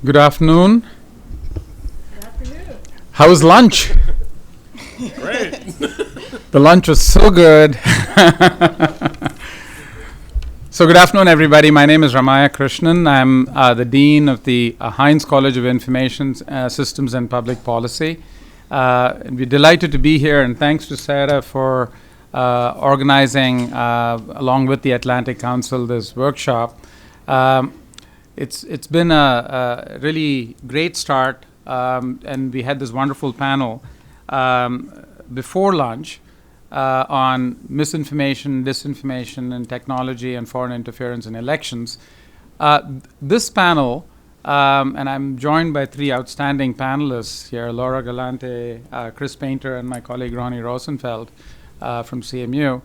Good afternoon. Good afternoon. How was lunch? Great. The lunch was so good. So good afternoon, everybody. My name is Ramaya Krishnan. I'm the Dean of the Heinz College of Information Systems and Public Policy. And we're delighted to be here, and thanks to Sarah for organizing, along with the Atlantic Council, this workshop. It's been a really great start, and we had this wonderful panel before lunch on misinformation, disinformation, and technology and foreign interference in elections. This panel, and I'm joined by three outstanding panelists here, Laura Galante, Chris Painter, and my colleague Ronnie Rosenfeld from CMU.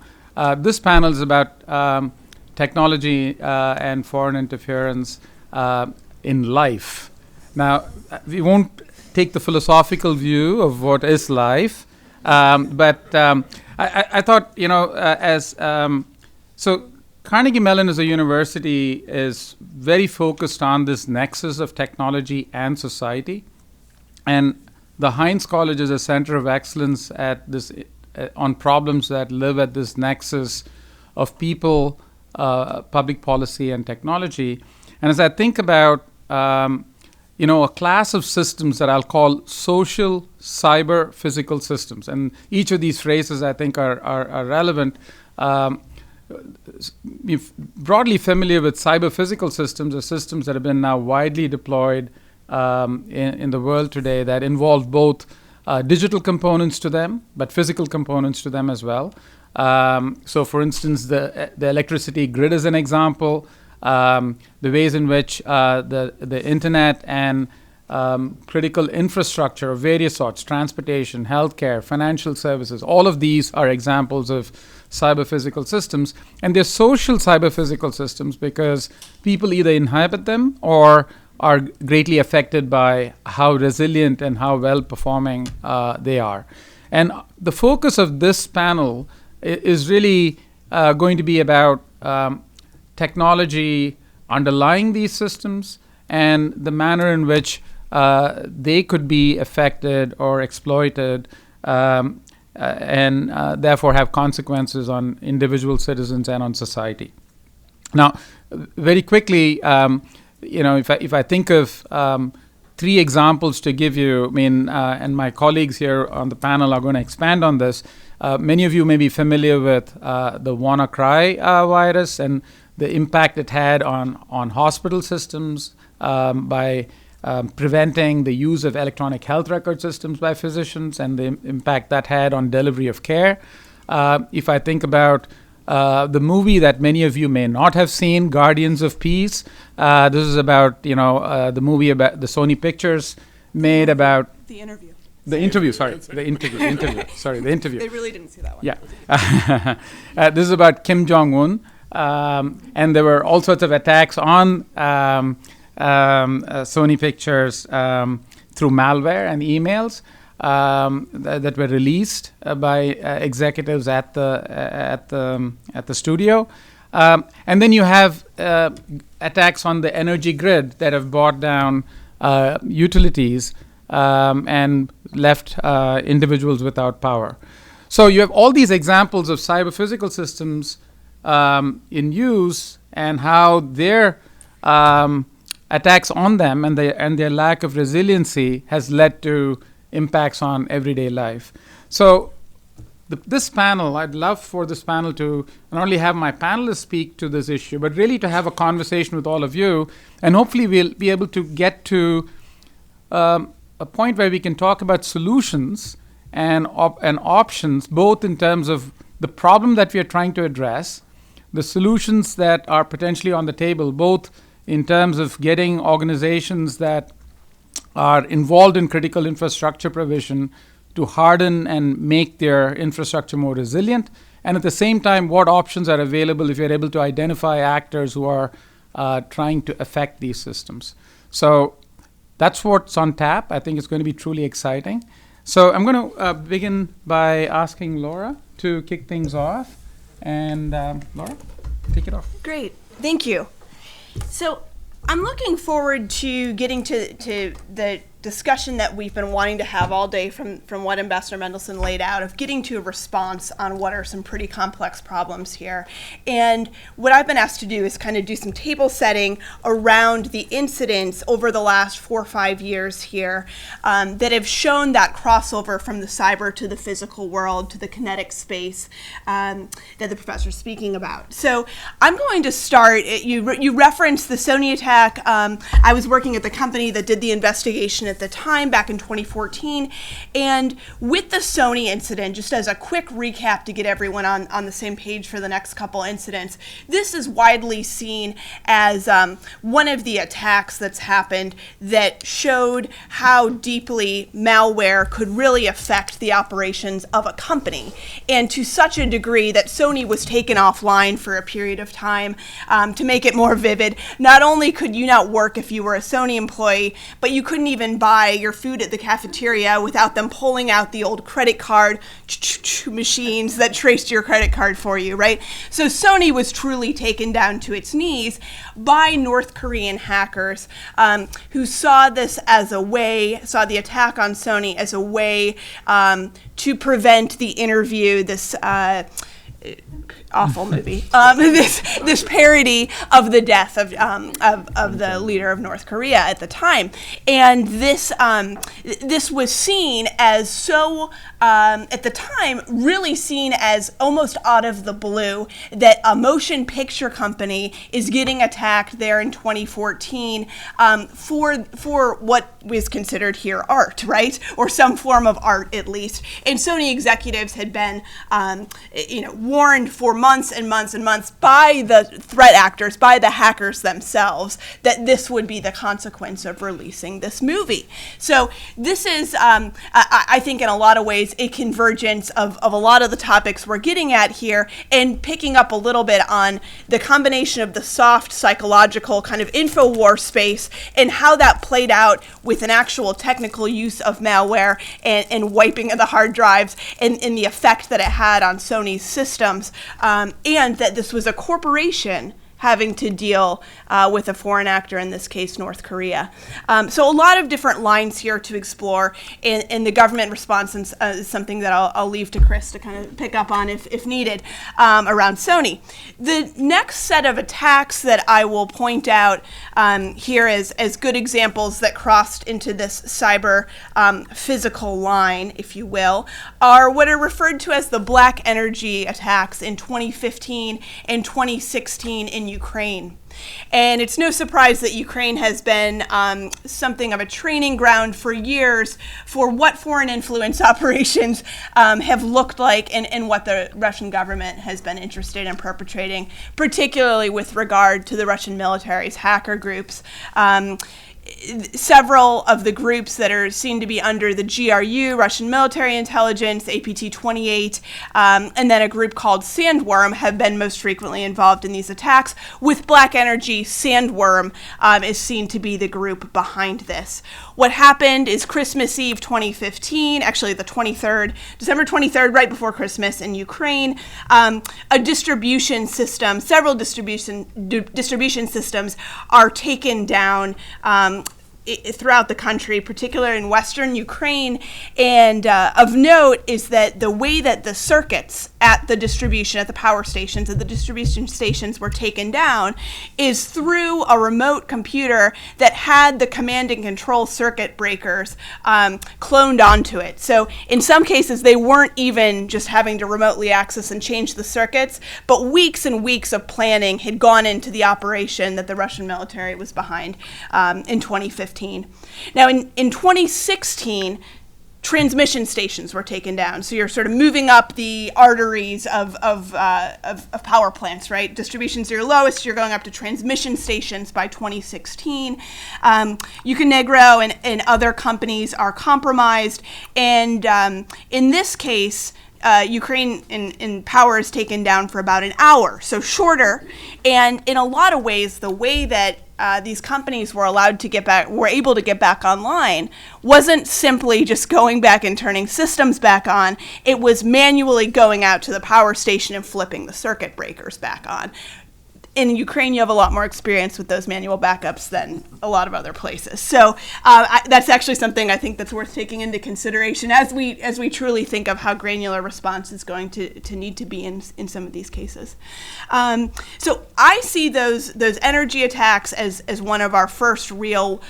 This panel is about technology and foreign interference in life. Now, we won't take the philosophical view of what is life, but I thought, so Carnegie Mellon as a university is very focused on this nexus of technology and society, and the Heinz College is a center of excellence at this on problems that live at this nexus of people, public policy, and technology. And as I think about, a class of systems that I'll call social, cyber, physical systems, and each of these phrases I think are relevant. We're broadly familiar with cyber physical systems or systems that have been now widely deployed in the world today that involve both digital components to them, but physical components to them as well. So for instance, the electricity grid is an example. The ways in which the internet and critical infrastructure of various sorts, transportation, healthcare, financial services, all of these are examples of cyber-physical systems. And they're social cyber-physical systems because people either inhabit them or are greatly affected by how resilient and how well-performing they are. And the focus of this panel is really going to be about technology underlying these systems and the manner in which they could be affected or exploited and therefore have consequences on individual citizens and on society. Now, very quickly, if I think of three examples to give you, and my colleagues here on the panel are going to expand on this. Many of you may be familiar with the WannaCry virus and the impact it had on hospital systems by preventing the use of electronic health record systems by physicians and the impact that had on delivery of care. If I think about the movie that many of you may not have seen, Guardians of Peace, this is about, the movie about the Sony Pictures made about... The interview. The interview. Sorry, the interview. They really didn't see that one. Yeah. This is about Kim Jong-un. And there were all sorts of attacks on Sony Pictures through malware and emails that were released by executives at the studio. And then you have attacks on the energy grid that have brought down utilities and left individuals without power. So you have all these examples of cyber physical systems in use and how their attacks on them and their lack of resiliency has led to impacts on everyday life. So this panel, I'd love for this panel to not only have my panelists speak to this issue, but really to have a conversation with all of you, and hopefully we'll be able to get to a point where we can talk about solutions and options, both in terms of the problem that we are trying to address, the solutions that are potentially on the table, both in terms of getting organizations that are involved in critical infrastructure provision to harden and make their infrastructure more resilient, and at the same time, what options are available if you're able to identify actors who are trying to affect these systems. So that's what's on tap. I think it's going to be truly exciting. So I'm going to begin by asking Laura to kick things off. And Laura, take it off. Great. Thank you. So I'm looking forward to getting to the discussion that we've been wanting to have all day from what Ambassador Mendelson laid out, of getting to a response on what are some pretty complex problems here. And what I've been asked to do is kind of do some table setting around the incidents over the last 4 or 5 years here that have shown that crossover from the cyber to the physical world to the kinetic space that the professor's speaking about. So I'm going to start, you referenced the Sony attack. I was working at the company that did the investigation at the time, back in 2014. And with the Sony incident, just as a quick recap to get everyone on the same page for the next couple incidents, this is widely seen as one of the attacks that's happened that showed how deeply malware could really affect the operations of a company, and to such a degree that Sony was taken offline for a period of time. To make it more vivid, not only could you not work if you were a Sony employee, but you couldn't even buy your food at the cafeteria without them pulling out the old credit card machines that traced your credit card for you, right? So Sony was truly taken down to its knees by North Korean hackers who saw this as a way, saw the attack on Sony as a way to prevent the interview, this awful movie, this parody of the death of the leader of North Korea at the time, and this was seen as so at the time really seen as almost out of the blue that a motion picture company is getting attacked there in 2014 for what was considered here art, right, or some form of art at least. And Sony executives had been warned for months and months and months by the threat actors, by the hackers themselves, that this would be the consequence of releasing this movie. So this is, I think, in a lot of ways, a convergence of a lot of the topics we're getting at here, and picking up a little bit on the combination of the soft psychological kind of InfoWar space and how that played out with an actual technical use of malware and wiping of the hard drives and the effect that it had on Sony's systems. And that this was a corporation having to deal with a foreign actor, in this case, North Korea. So a lot of different lines here to explore, and the government response is something that I'll leave to Chris to kind of pick up on if needed around Sony. The next set of attacks that I will point out here as good examples that crossed into this cyber physical line, if you will, are what are referred to as the black energy attacks in 2015 and 2016 in Ukraine. And it's no surprise that Ukraine has been something of a training ground for years for what foreign influence operations have looked like, and what the Russian government has been interested in perpetrating, particularly with regard to the Russian military's hacker groups. Several of the groups that are seen to be under the GRU, Russian Military Intelligence, APT-28, and then a group called Sandworm have been most frequently involved in these attacks. With Black Energy, Sandworm is seen to be the group behind this. What happened is Christmas Eve 2015, actually the 23rd, December 23rd, right before Christmas in Ukraine, a distribution system, several distribution systems are taken down throughout the country, particularly in western Ukraine. And of note is that the way that the circuits at the power stations, at the distribution stations were taken down is through a remote computer that had the command and control circuit breakers cloned onto it. So in some cases, they weren't even just having to remotely access and change the circuits, but weeks and weeks of planning had gone into the operation that the Russian military was behind in 2015. Now, in 2016, transmission stations were taken down. So you're sort of moving up the arteries of power plants, right? Distribution's your lowest, you're going up to transmission stations by 2016. Uconegro and other companies are compromised. And in this case, Ukraine in power is taken down for about an hour, so shorter. And in a lot of ways, the way that these companies were able to get back online wasn't simply just going back and turning systems back on. It was manually going out to the power station and flipping the circuit breakers back on. in Ukraine, you have a lot more experience with those manual backups than a lot of other places. So that's actually something I think that's worth taking into consideration as we truly think of how granular response is going to need to be in some of these cases. So I see those energy attacks as one of our first real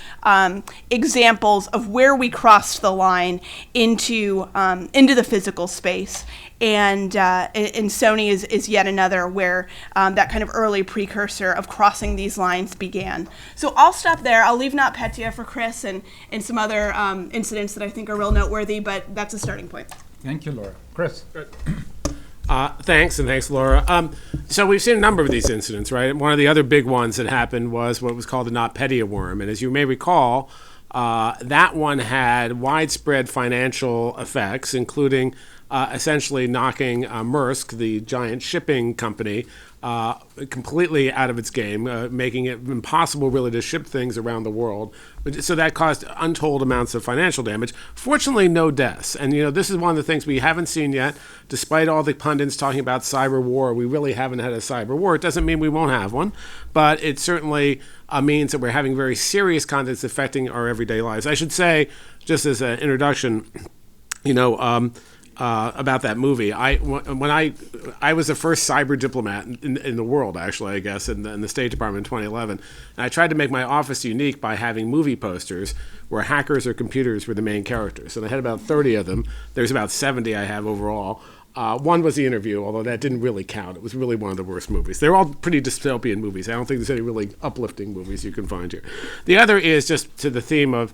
examples of where we crossed the line into the physical space. And Sony is yet another where that kind of early precursor of crossing these lines began. So I'll stop there. I'll leave NotPetya for Chris and some other incidents that I think are real noteworthy, but that's a starting point. Thank you, Laura. Chris. Thanks, and thanks, Laura. So we've seen a number of these incidents, right? One of the other big ones that happened was what was called the NotPetya worm. And as you may recall, that one had widespread financial effects, including essentially knocking Maersk, the giant shipping company, completely out of its game, making it impossible really to ship things around the world. So that caused untold amounts of financial damage. Fortunately, no deaths. And, this is one of the things we haven't seen yet. Despite all the pundits talking about cyber war, we really haven't had a cyber war. It doesn't mean we won't have one, but it certainly means that we're having very serious contents affecting our everyday lives. I should say, just as an introduction, about that movie. When I was the first cyber diplomat in the world, actually, I guess, in the State Department in 2011. And I tried to make my office unique by having movie posters where hackers or computers were the main characters. And I had about 30 of them. There's about 70 I have overall. One was The Interview, although that didn't really count. It was really one of the worst movies. They're all pretty dystopian movies. I don't think there's any really uplifting movies you can find here. The other is just to the theme of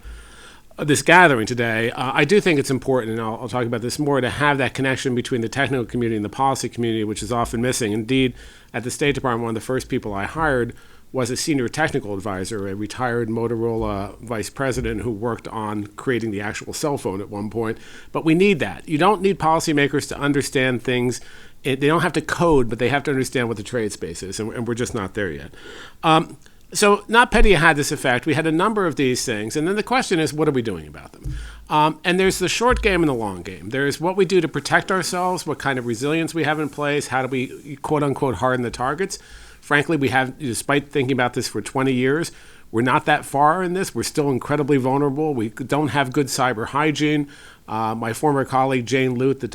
this gathering today. I do think it's important, and I'll talk about this more, to have that connection between the technical community and the policy community, which is often missing. Indeed, at the State Department, one of the first people I hired was a senior technical advisor, a retired Motorola vice president who worked on creating the actual cell phone at one point. But we need that. You don't need policymakers to understand things. They don't have to code, but they have to understand what the trade space is, and we're just not there yet. So NotPetya had this effect. We had a number of these things. And then the question is, what are we doing about them? And there's the short game and the long game. There's what we do to protect ourselves, what kind of resilience we have in place, how do we, quote unquote, harden the targets. Frankly, we have, despite thinking about this for 20 years, we're not that far in this. We're still incredibly vulnerable. We don't have good cyber hygiene. My former colleague, Jane Lute, the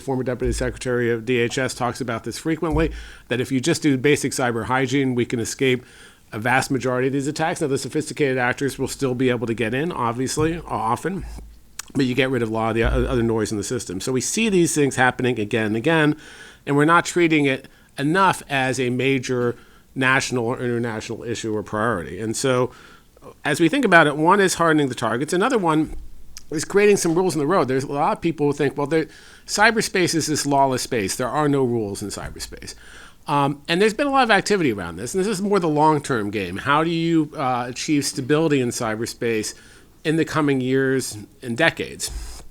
former deputy secretary of DHS, talks about this frequently, that if you just do basic cyber hygiene, we can escape a vast majority of these attacks. Now, the sophisticated actors will still be able to get in, obviously, often, but you get rid of a lot of the other noise in the system. So we see these things happening again and again, and we're not treating it enough as a major national or international issue or priority. And so as we think about it, one is hardening the targets. Another one is creating some rules in the road. There's a lot of people who think, well, cyberspace is this lawless space. There are no rules in cyberspace. And there's been a lot of activity around this, and this is more the long-term game. How do you achieve stability in cyberspace in the coming years and decades?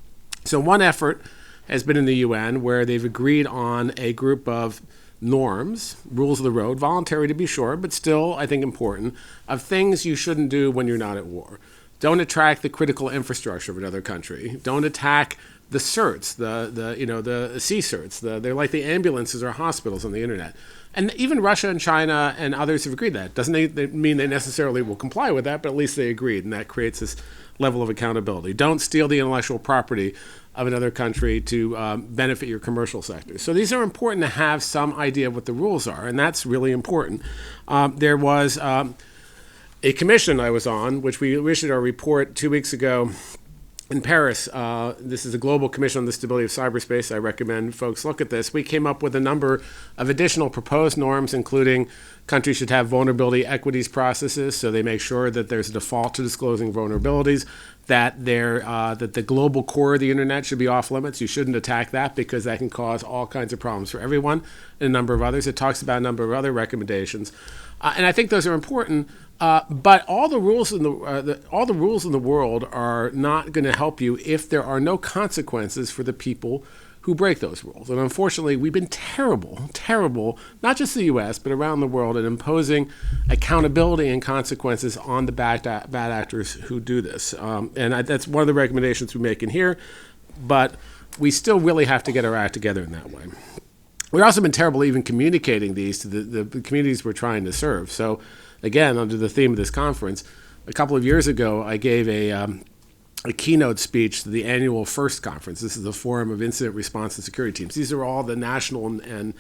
So one effort has been in the UN, where they've agreed on a group of norms, rules of the road, voluntary to be sure, but still, I think, important, of things you shouldn't do when you're not at war. Don't attack the critical infrastructure of another country. Don't attack the certs, the sea certs. They're like the ambulances or hospitals on the internet. And even Russia and China and others have agreed that. Doesn't mean they necessarily will comply with that, but at least they agreed, and that creates this level of accountability. Don't steal the intellectual property of another country to benefit your commercial sector. So these are important to have some idea of what the rules are, and that's really important. There was a commission I was on, which we issued our report 2 weeks ago in Paris. This is the Global Commission on the Stability of Cyberspace. I recommend folks look at this. We came up with a number of additional proposed norms, including countries should have vulnerability equities processes, so they make sure that there's a default to disclosing vulnerabilities, that the global core of the internet should be off limits. You shouldn't attack that because that can cause all kinds of problems for everyone, and a number of others. It talks about a number of other recommendations. And I think those are important, but all the rules in the world are not going to help you if there are no consequences for the people who break those rules. And unfortunately, we've been terrible, not just the U.S., but around the world, at imposing accountability and consequences on the bad actors who do this. That's one of the recommendations we make in here, but we still really have to get our act together in that way. we've also been terrible even communicating these to the communities we're trying to serve. So, again, under the theme of this conference, a couple of years ago, I gave a keynote speech to the annual FIRST conference. This is the Forum of Incident Response and Security Teams. These are all the national and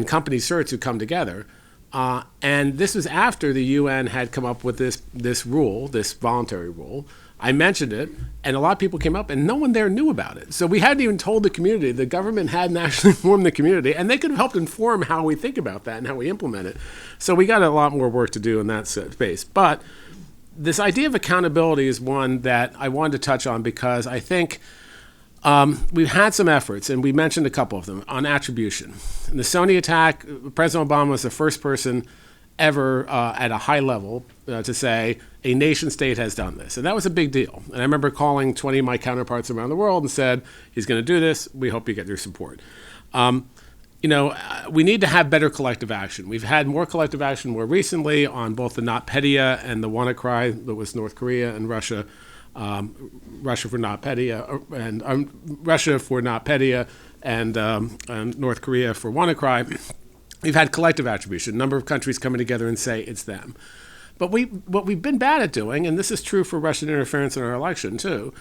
company certs who come together. And this was after the UN had come up with this rule, this voluntary rule. I mentioned it, and a lot of people came up, and no one there knew about it. So we hadn't even told the community. The government hadn't actually informed the community, and they could have helped inform how we think about that and how we implement it. So we got a lot more work to do in that space. But this idea of accountability is one that I wanted to touch on because I think we've had some efforts, and we mentioned a couple of them, on attribution. In the Sony attack, President Obama was the first person ever at a high level to say a nation state has done this. And that was a big deal. And I remember calling 20 of my counterparts around the world and said, he's going to do this. We hope you get your support. We need to have better collective action. We've had more collective action more recently on both the NotPetya and the WannaCry, that was North Korea and Russia. Russia for NotPetya, and Russia for NotPetya, and North Korea for WannaCry. We've had collective attribution, a number of countries coming together and say it's them. But what we've been bad at doing, and this is true for Russian interference in our election too,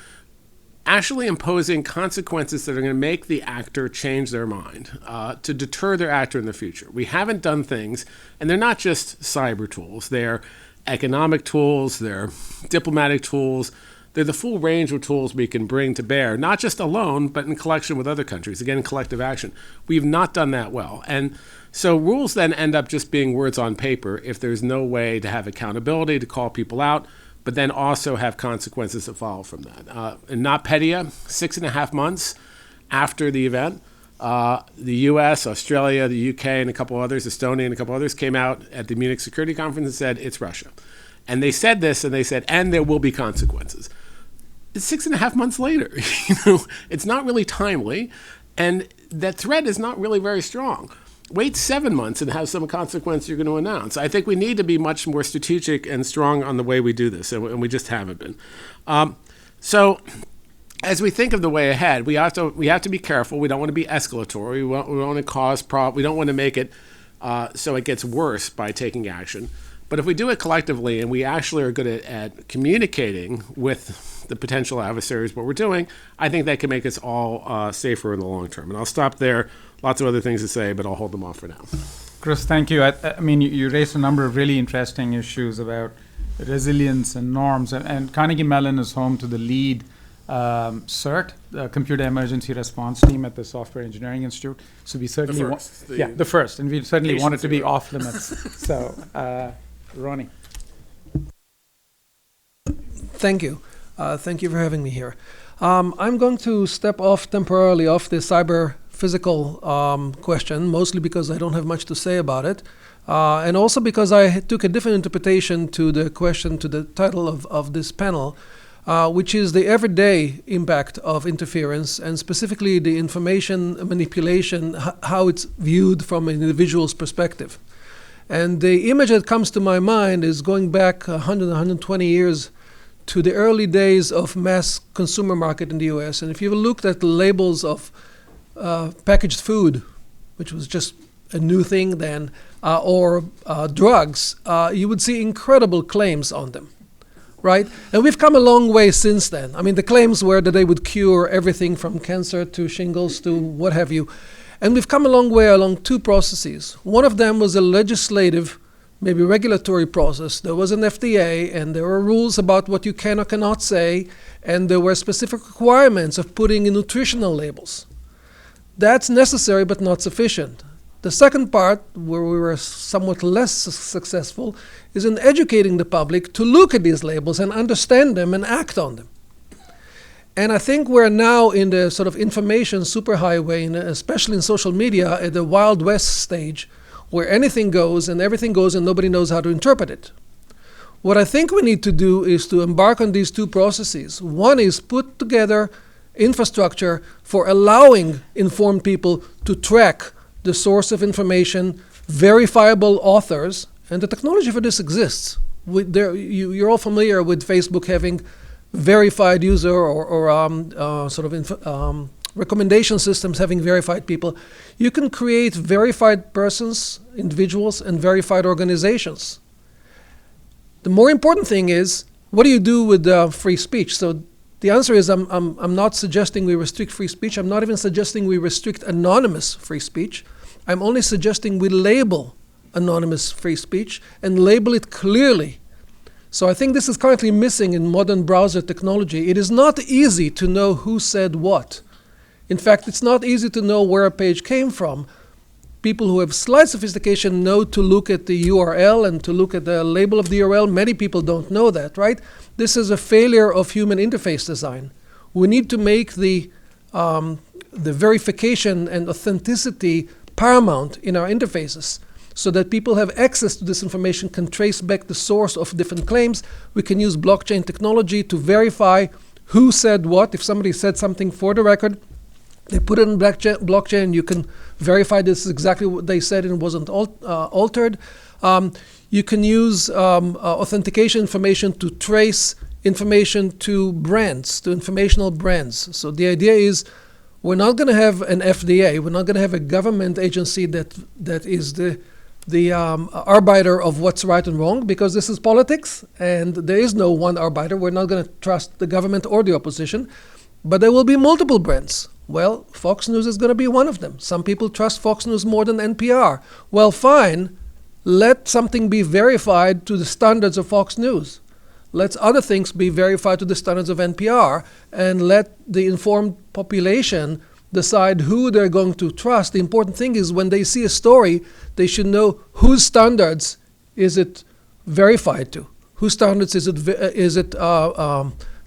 actually imposing consequences that are going to make the actor change their mind, to deter their actor in the future. We haven't done things, and they're not just cyber tools. They're economic tools, they're diplomatic tools, they're the full range of tools we can bring to bear, not just alone, but in collection with other countries, again, collective action. We've not done that well. And so rules then end up just being words on paper if there's no way to have accountability, to call people out, but then also have consequences that follow from that. In NotPetya, 6.5 months after the event, the US, Australia, the UK, and a couple others, Estonia and a couple others, came out at the Munich Security Conference and said, it's Russia. And they said this, and they said, and there will be consequences. It's 6.5 months later. It's not really timely, and that threat is not really very strong. Wait 7 months and have some consequence you're going to announce. I think we need to be much more strategic and strong on the way we do this, and we just haven't been. So as we think of the way ahead, we have to be careful. We don't want to be escalatory. We want to cause we don't want to make it so it gets worse by taking action. But if we do it collectively and we actually are good at communicating with the potential adversaries what we're doing, I think that can make us all safer in the long term. And I'll stop there. Lots of other things to say, but I'll hold them off for now. Chris, thank you. I mean, you raised a number of really interesting issues about resilience and norms. And Carnegie Mellon is home to the lead CERT, the Computer Emergency Response Team at the Software Engineering Institute. So we certainly the first, and we certainly want it to be off limits. So, Ronnie. Thank you. Thank you for having me here. I'm going to step off temporarily off the cyber physical question, mostly because I don't have much to say about it, and also because I took a different interpretation to the question, to the title of this panel, which is the everyday impact of interference, and specifically the information manipulation, how it's viewed from an individual's perspective. And the image that comes to my mind is going back 100, 120 years to the early days of mass consumer market in the US. And if you looked at the labels of packaged food, which was just a new thing then, or drugs, you would see incredible claims on them, right? And we've come a long way since then. I mean, the claims were that they would cure everything from cancer to shingles to what have you. And we've come a long way along two processes. One of them was a legislative, maybe regulatory process. There was an FDA, and there were rules about what you can or cannot say, and there were specific requirements of putting in nutritional labels. That's necessary but not sufficient. The second part, where we were somewhat less successful, is in educating the public to look at these labels and understand them and act on them. And I think we're now in the sort of information superhighway, especially in social media, at the Wild West stage, where anything goes and everything goes and nobody knows how to interpret it. What I think we need to do is to embark on these two processes. One is put together infrastructure for allowing informed people to track the source of information, verifiable authors, and the technology for this exists. You're all familiar with Facebook having verified user or recommendation systems having verified people. You can create verified persons, individuals, and verified organizations. The more important thing is, what do you do with free speech? So the answer is, I'm not suggesting we restrict free speech. I'm not even suggesting we restrict anonymous free speech. I'm only suggesting we label anonymous free speech and label it clearly. So I think this is currently missing in modern browser technology. It is not easy to know who said what. In fact, it's not easy to know where a page came from. People who have slight sophistication know to look at the URL and to look at the label of the URL. Many people don't know that, right? This is a failure of human interface design. We need to make the verification and authenticity paramount in our interfaces, so that people have access to this information, can trace back the source of different claims. We can use blockchain technology to verify who said what. If somebody said something for the record, they put it in blockchain, you can verify this is exactly what they said and it wasn't altered. You can use authentication information to trace information to brands, to informational brands. So the idea is, we're not going to have an FDA, we're not going to have a government agency that is the arbiter of what's right and wrong, because this is politics and there is no one arbiter. We're not going to trust the government or the opposition, but there will be multiple brands. Well, Fox News is going to be one of them. Some people trust Fox News more than NPR. Well, fine, let something be verified to the standards of Fox News. Let other things be verified to the standards of NPR, and let the informed population decide who they're going to trust. The important thing is, when they see a story, they should know whose standards is it verified to, whose standards is it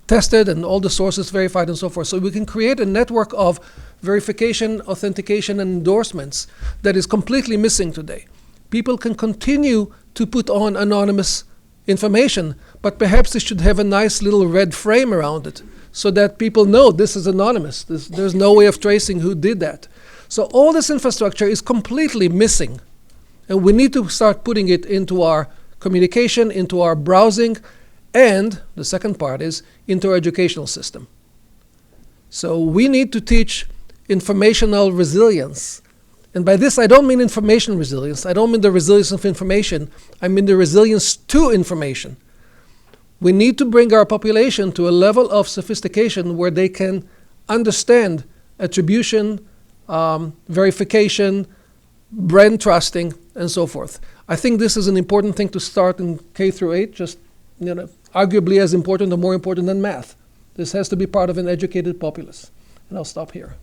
tested, and all the sources verified and so forth. So we can create a network of verification, authentication, and endorsements that is completely missing today. People can continue to put on anonymous information, but perhaps it should have a nice little red frame around it, so that people know this is anonymous. There's no way of tracing who did that. So all this infrastructure is completely missing. And we need to start putting it into our communication, into our browsing, and the second part is into our educational system. So we need to teach informational resilience. And by this, I don't mean information resilience. I don't mean the resilience of information. I mean the resilience to information. We need to bring our population to a level of sophistication where they can understand attribution, verification, brand trusting, and so forth. I think this is an important thing to start in K through 8, just arguably as important or more important than math. This has to be part of an educated populace. And I'll stop here.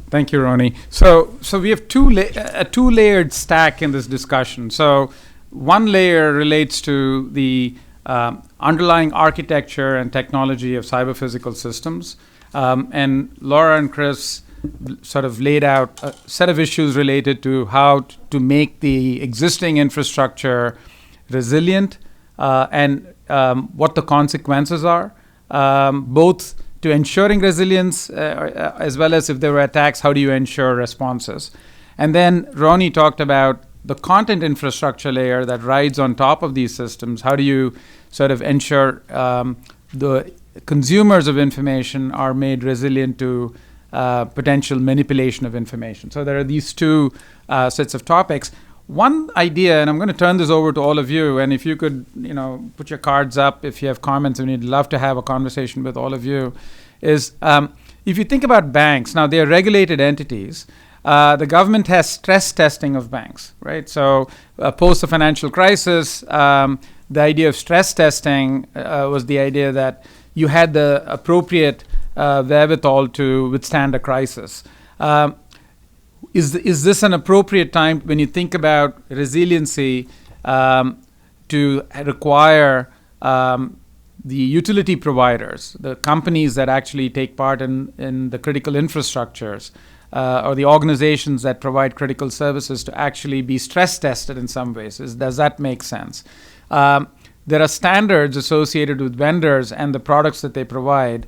Thank you, Roni. So we have a two-layered stack in this discussion. So one layer relates to the underlying architecture and technology of cyber-physical systems. And Laura and Chris sort of laid out a set of issues related to how to make the existing infrastructure resilient and what the consequences are, both to ensuring resilience as well as if there were attacks, how do you ensure responses? And then Roni talked about the content infrastructure layer that rides on top of these systems. How do you sort of ensure the consumers of information are made resilient to potential manipulation of information? So there are these two sets of topics. One idea, and I'm going to turn this over to all of you, and if you could, put your cards up if you have comments, and we'd love to have a conversation with all of you, is if you think about banks, now they're regulated entities. The government has stress testing of banks, right? So post the financial crisis, the idea of stress testing was the idea that you had the appropriate wherewithal to withstand a crisis. Is this an appropriate time when you think about resiliency to require the utility providers, the companies that actually take part in the critical infrastructures, or the organizations that provide critical services to actually be stress tested in some ways? Does that make sense? There are standards associated with vendors and the products that they provide.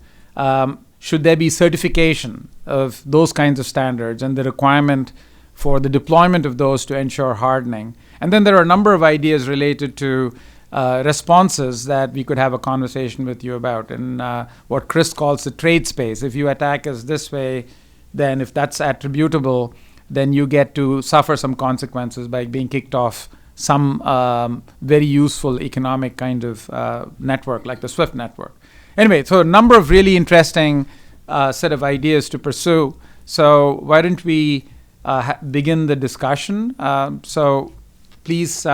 Should there be certification of those kinds of standards and the requirement for the deployment of those to ensure hardening? And then there are a number of ideas related to responses that we could have a conversation with you about. And what Chris calls the trade space. If you attack us this way, then if that's attributable, then you get to suffer some consequences by being kicked off some very useful economic kind of network like the SWIFT network. Anyway, so a number of really interesting set of ideas to pursue. So why don't we begin the discussion? So please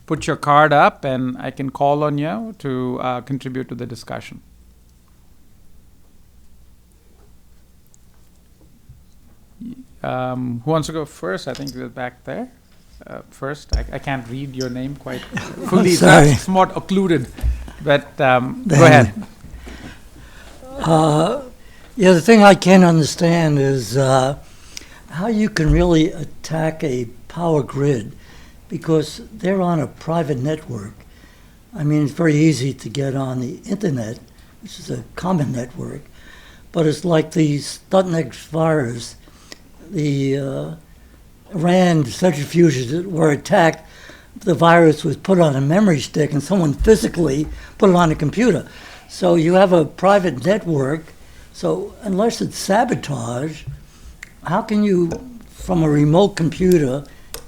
put your card up and I can call on you to contribute to the discussion. Who wants to go first? I think we're back there. First, I can't read your name quite fully. Sorry. It's somewhat occluded, but go ahead. Yeah, the thing I can't understand is how you can really attack a power grid because they're on a private network. I mean, it's very easy to get on the internet, which is a common network, but it's like the Stuxnet virus, the Iran centrifuges that were attacked. The virus was put on a memory stick and someone physically put it on a computer. So you have a private network. So unless it's sabotage, how can you, from a remote computer,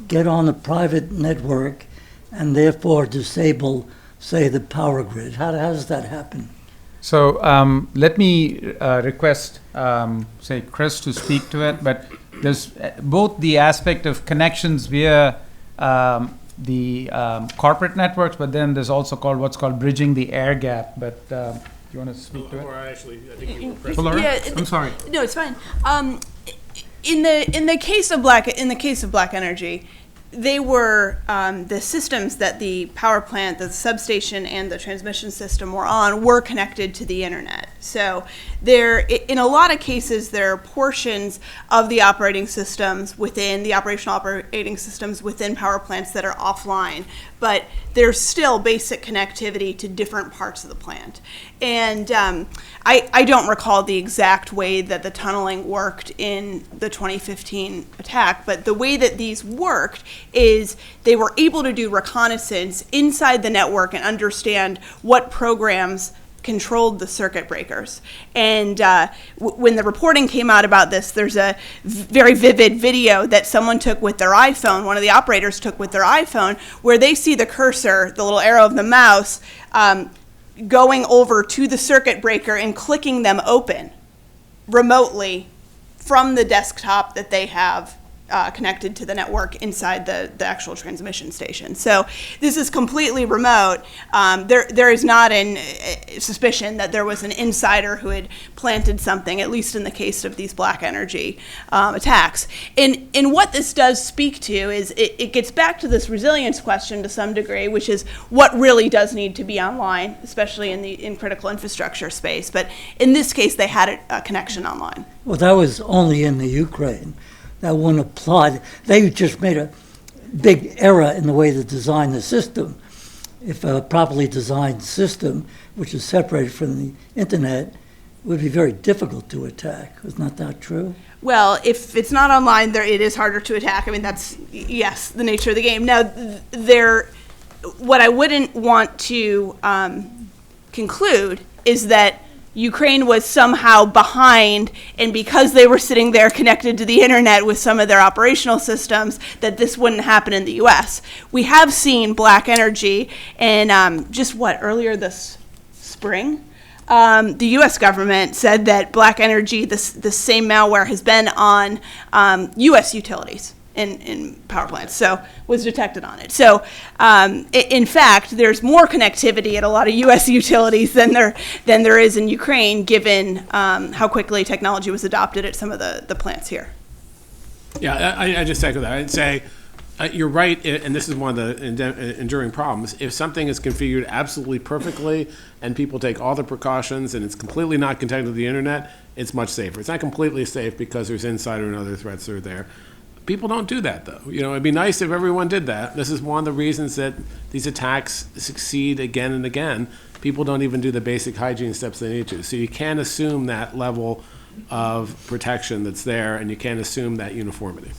get on a private network and therefore disable, say, the power grid? How does that happen? So let me request, say, Chris to speak to it, but there's both the aspect of connections via the corporate networks, but then there's also what's called bridging the air gap. But do you want to speak to it? Or actually, I think you were Laura? Yeah, I'm sorry. No, it's fine. In the case of Black Energy, they were the systems that the power plant, the substation, and the transmission system were on were connected to the internet. So in a lot of cases, there are portions of the operating systems within the operational operating systems within power plants that are offline, but there's still basic connectivity to different parts of the plant. And I don't recall the exact way that the tunneling worked in the 2015 attack, but the way that these worked is they were able to do reconnaissance inside the network and understand what programs controlled the circuit breakers. And when the reporting came out about this, there's a very vivid video that someone took with their iPhone, one of the operators took with their iPhone, where they see the cursor, the little arrow of the mouse, going over to the circuit breaker and clicking them open remotely from the desktop that they have connected to the network inside the actual transmission station. So this is completely remote. There is not a suspicion that there was an insider who had planted something, at least in the case of these Black Energy attacks. And what this does speak to is it gets back to this resilience question to some degree, which is what really does need to be online, especially in critical infrastructure space. But in this case, they had a connection online. Well, that was only in the Ukraine. That wouldn't apply. They just made a big error in the way they designed the system. If a properly designed system, which is separated from the internet, would be very difficult to attack. Isn't that true? Well, if it's not online, it is harder to attack. I mean, that's, yes, the nature of the game. Now, what I wouldn't want to conclude is that Ukraine was somehow behind, and because they were sitting there connected to the internet with some of their operational systems, that this wouldn't happen in the U.S. We have seen Black Energy, and earlier this spring, the U.S. government said that Black Energy, the same malware, has been on U.S. utilities in power plants, so was detected on it. So, in fact, there's more connectivity at a lot of U.S. utilities than there is in Ukraine, given how quickly technology was adopted at some of the plants here. Yeah, I just echo that. I'd say you're right, and this is one of the enduring problems. If something is configured absolutely perfectly and people take all the precautions and it's completely not connected to the internet, it's much safer. It's not completely safe because there's insider and other threats that are there. People don't do that, though. It'd be nice if everyone did that. This is one of the reasons that these attacks succeed again and again. People don't even do the basic hygiene steps they need to. So you can't assume that level of protection that's there, and you can't assume that uniformity.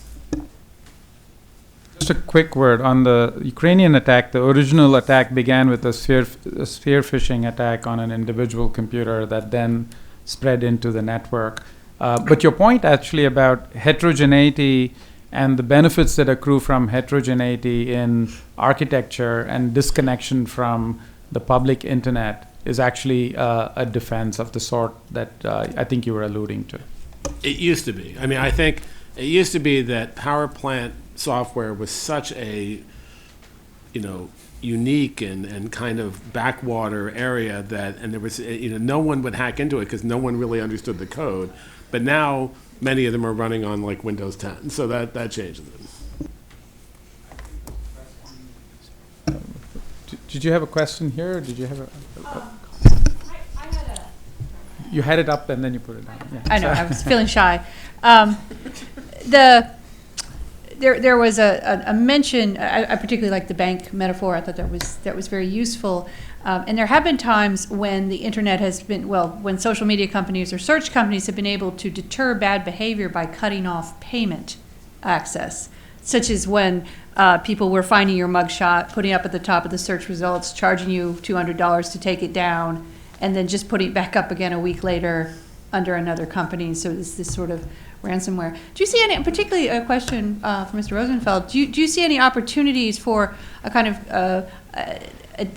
Just just a quick word on the Ukrainian attack. The original attack began with a spear phishing attack on an individual computer that then spread into the network. But your point actually about heterogeneity and the benefits that accrue from heterogeneity in architecture and disconnection from the public internet is actually a defense of the sort that I think you were alluding to. It used to be. I mean, I think it used to be that power plant software was such a, unique and kind of backwater area and there was, no one would hack into it because no one really understood the code. But now many of them are running on like Windows 10, so that changes it. Did you have a question here? Or did you have You had it up and then you put it down. Yeah. I know, I was feeling shy. There was a mention, I particularly like the bank metaphor. I thought that was very useful. And there have been times when the internet has been, when social media companies or search companies have been able to deter bad behavior by cutting off payment access, such as when people were finding your mugshot, putting up at the top of the search results, charging you $200 to take it down, and then just putting it back up again a week later under another company. So it's this sort of ransomware. Do you see any, particularly a question for Mr. Rosenfeld, do you see any opportunities for a kind of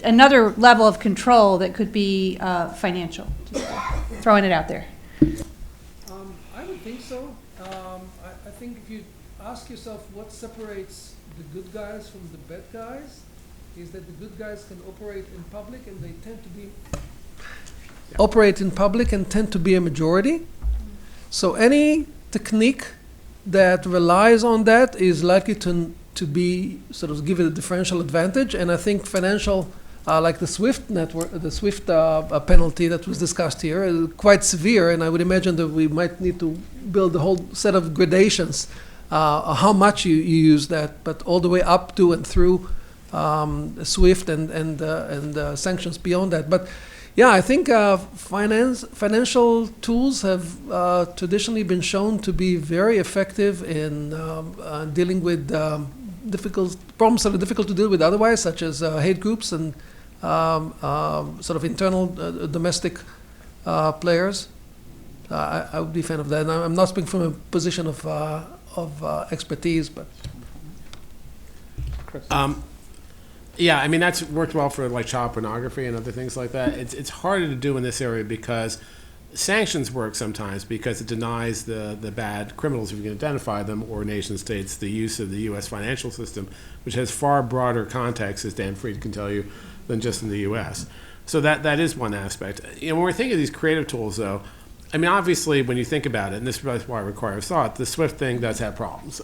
another level of control that could be financial? Just throwing it out there. I would think so. I think if you ask yourself what separates the good guys from the bad guys, is that the good guys can operate in public and they tend to be a majority. So any technique that relies on that is likely to be sort of give it a differential advantage. And I think financial, like the SWIFT network, the SWIFT penalty that was discussed here, is quite severe. And I would imagine that we might need to build a whole set of gradations, how much you use that, but all the way up to and through SWIFT and sanctions beyond that. But yeah, I think financial tools have traditionally been shown to be very effective in dealing with difficult problems that are difficult to deal with otherwise, such as hate groups and sort of internal domestic players. I would be a fan of that. And I'm not speaking from a position of expertise, but. Yeah, I mean, that's worked well for like child pornography and other things like that. It's harder to do in this area because sanctions work sometimes because it denies the bad criminals, if you can identify them, or nation states, the use of the U.S. financial system, which has far broader context, as Dan Fried can tell you, than just in the U.S. So that is one aspect. When we're thinking of these creative tools, though, I mean, obviously, when you think about it, and this is why it requires thought, the SWIFT thing does have problems.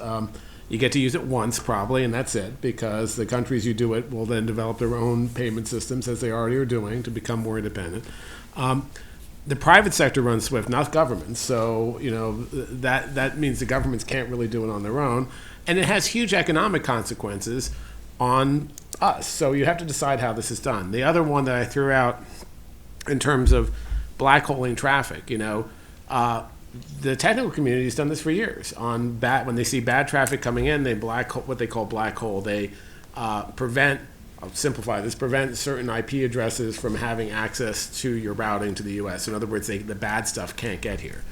You get to use it once, probably, and that's it, because the countries you do it will then develop their own payment systems, as they already are doing, to become more independent. The private sector runs SWIFT, not governments, so that means the governments can't really do it on their own, and it has huge economic consequences on us. So you have to decide how this is done. The other one that I threw out in terms of black holing traffic, the technical community has done this for years. When they see bad traffic coming in, they what they call black hole. They prevent certain IP addresses from having access to your routing to the U.S. In other words, the bad stuff can't get here.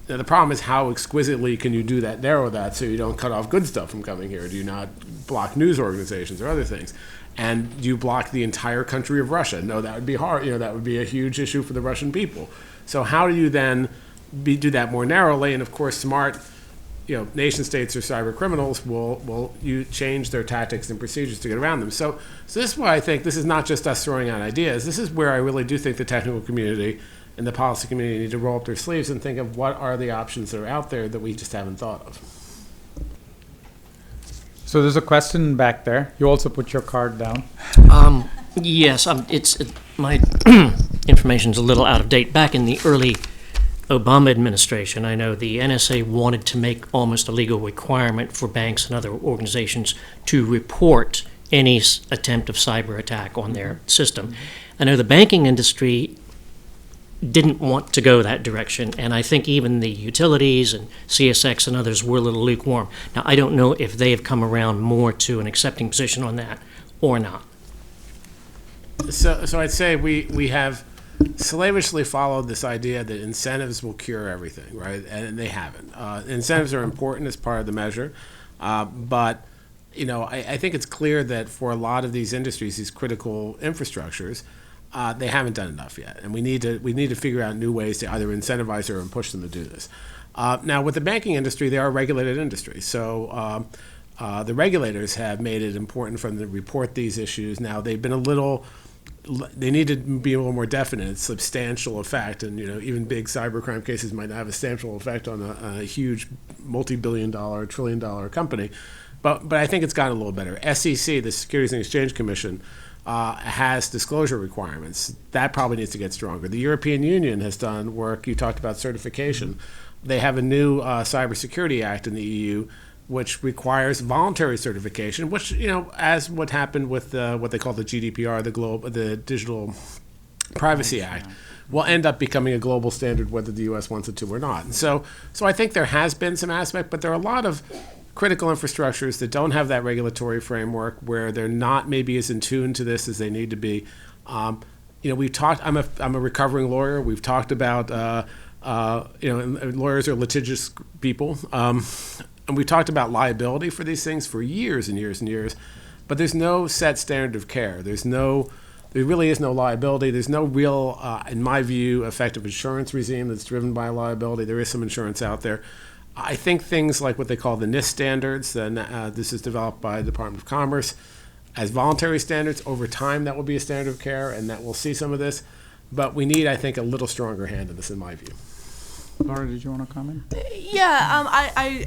Now, the problem is how exquisitely can you narrow that so you don't cut off good stuff from coming here? Do you not block news organizations or other things? And do you block the entire country of Russia? No, that would be hard. That would be a huge issue for the Russian people. So how do you then do that more narrowly? And of course, smart, nation states or cyber criminals will change their tactics and procedures to get around them. So this is why I think this is not just us throwing out ideas. This is where I really do think the technical community and the policy community need to roll up their sleeves and think of what are the options that are out there that we just haven't thought of. So there's a question back there. You also put your card down. Yes, my information's a little out of date. Back in the early Obama administration, I know the NSA wanted to make almost a legal requirement for banks and other organizations to report any attempt of cyber attack on their system. I know the banking industry didn't want to go that direction, and I think even the utilities and CSX and others were a little lukewarm. Now, I don't know if they have come around more to an accepting position on that or not. So I'd say we have slavishly followed this idea that incentives will cure everything, right? And they haven't. Incentives are important as part of the measure, but I think it's clear that for a lot of these industries, these critical infrastructures, they haven't done enough yet, and we need to figure out new ways to either incentivize or push them to do this. Now, with the banking industry, they are a regulated industry, so the regulators have made it important for them to report these issues. Now, they've been they need to be a little more definite. It's substantial effect, and even big cybercrime cases might not have a substantial effect on a huge multi-billion-dollar, trillion-dollar company. But I think it's gotten a little better. SEC, the Securities and Exchange Commission, has disclosure requirements. That probably needs to get stronger. The European Union has done work. You talked about certification. They have a new Cybersecurity Act in the EU, which requires voluntary certification, which, as what happened with what they call the GDPR, the Digital Privacy Act, will end up becoming a global standard whether the U.S. wants it to or not. And so I think there has been some aspect, but there are a lot of critical infrastructures that don't have that regulatory framework, where they're not maybe as in tune to this as they need to be. We've talked. I'm a recovering lawyer. We've talked about lawyers are litigious people, and we've talked about liability for these things for years and years and years. But there's no set standard of care. There really is no liability. There's no real, in my view, effective insurance regime that's driven by liability. There is some insurance out there. I think things like what they call the NIST standards, this is developed by the Department of Commerce, as voluntary standards. Over time, that will be a standard of care, and that we'll see some of this. But we need, I think, a little stronger hand in this, in my view. Laura, did you want to comment? Yeah,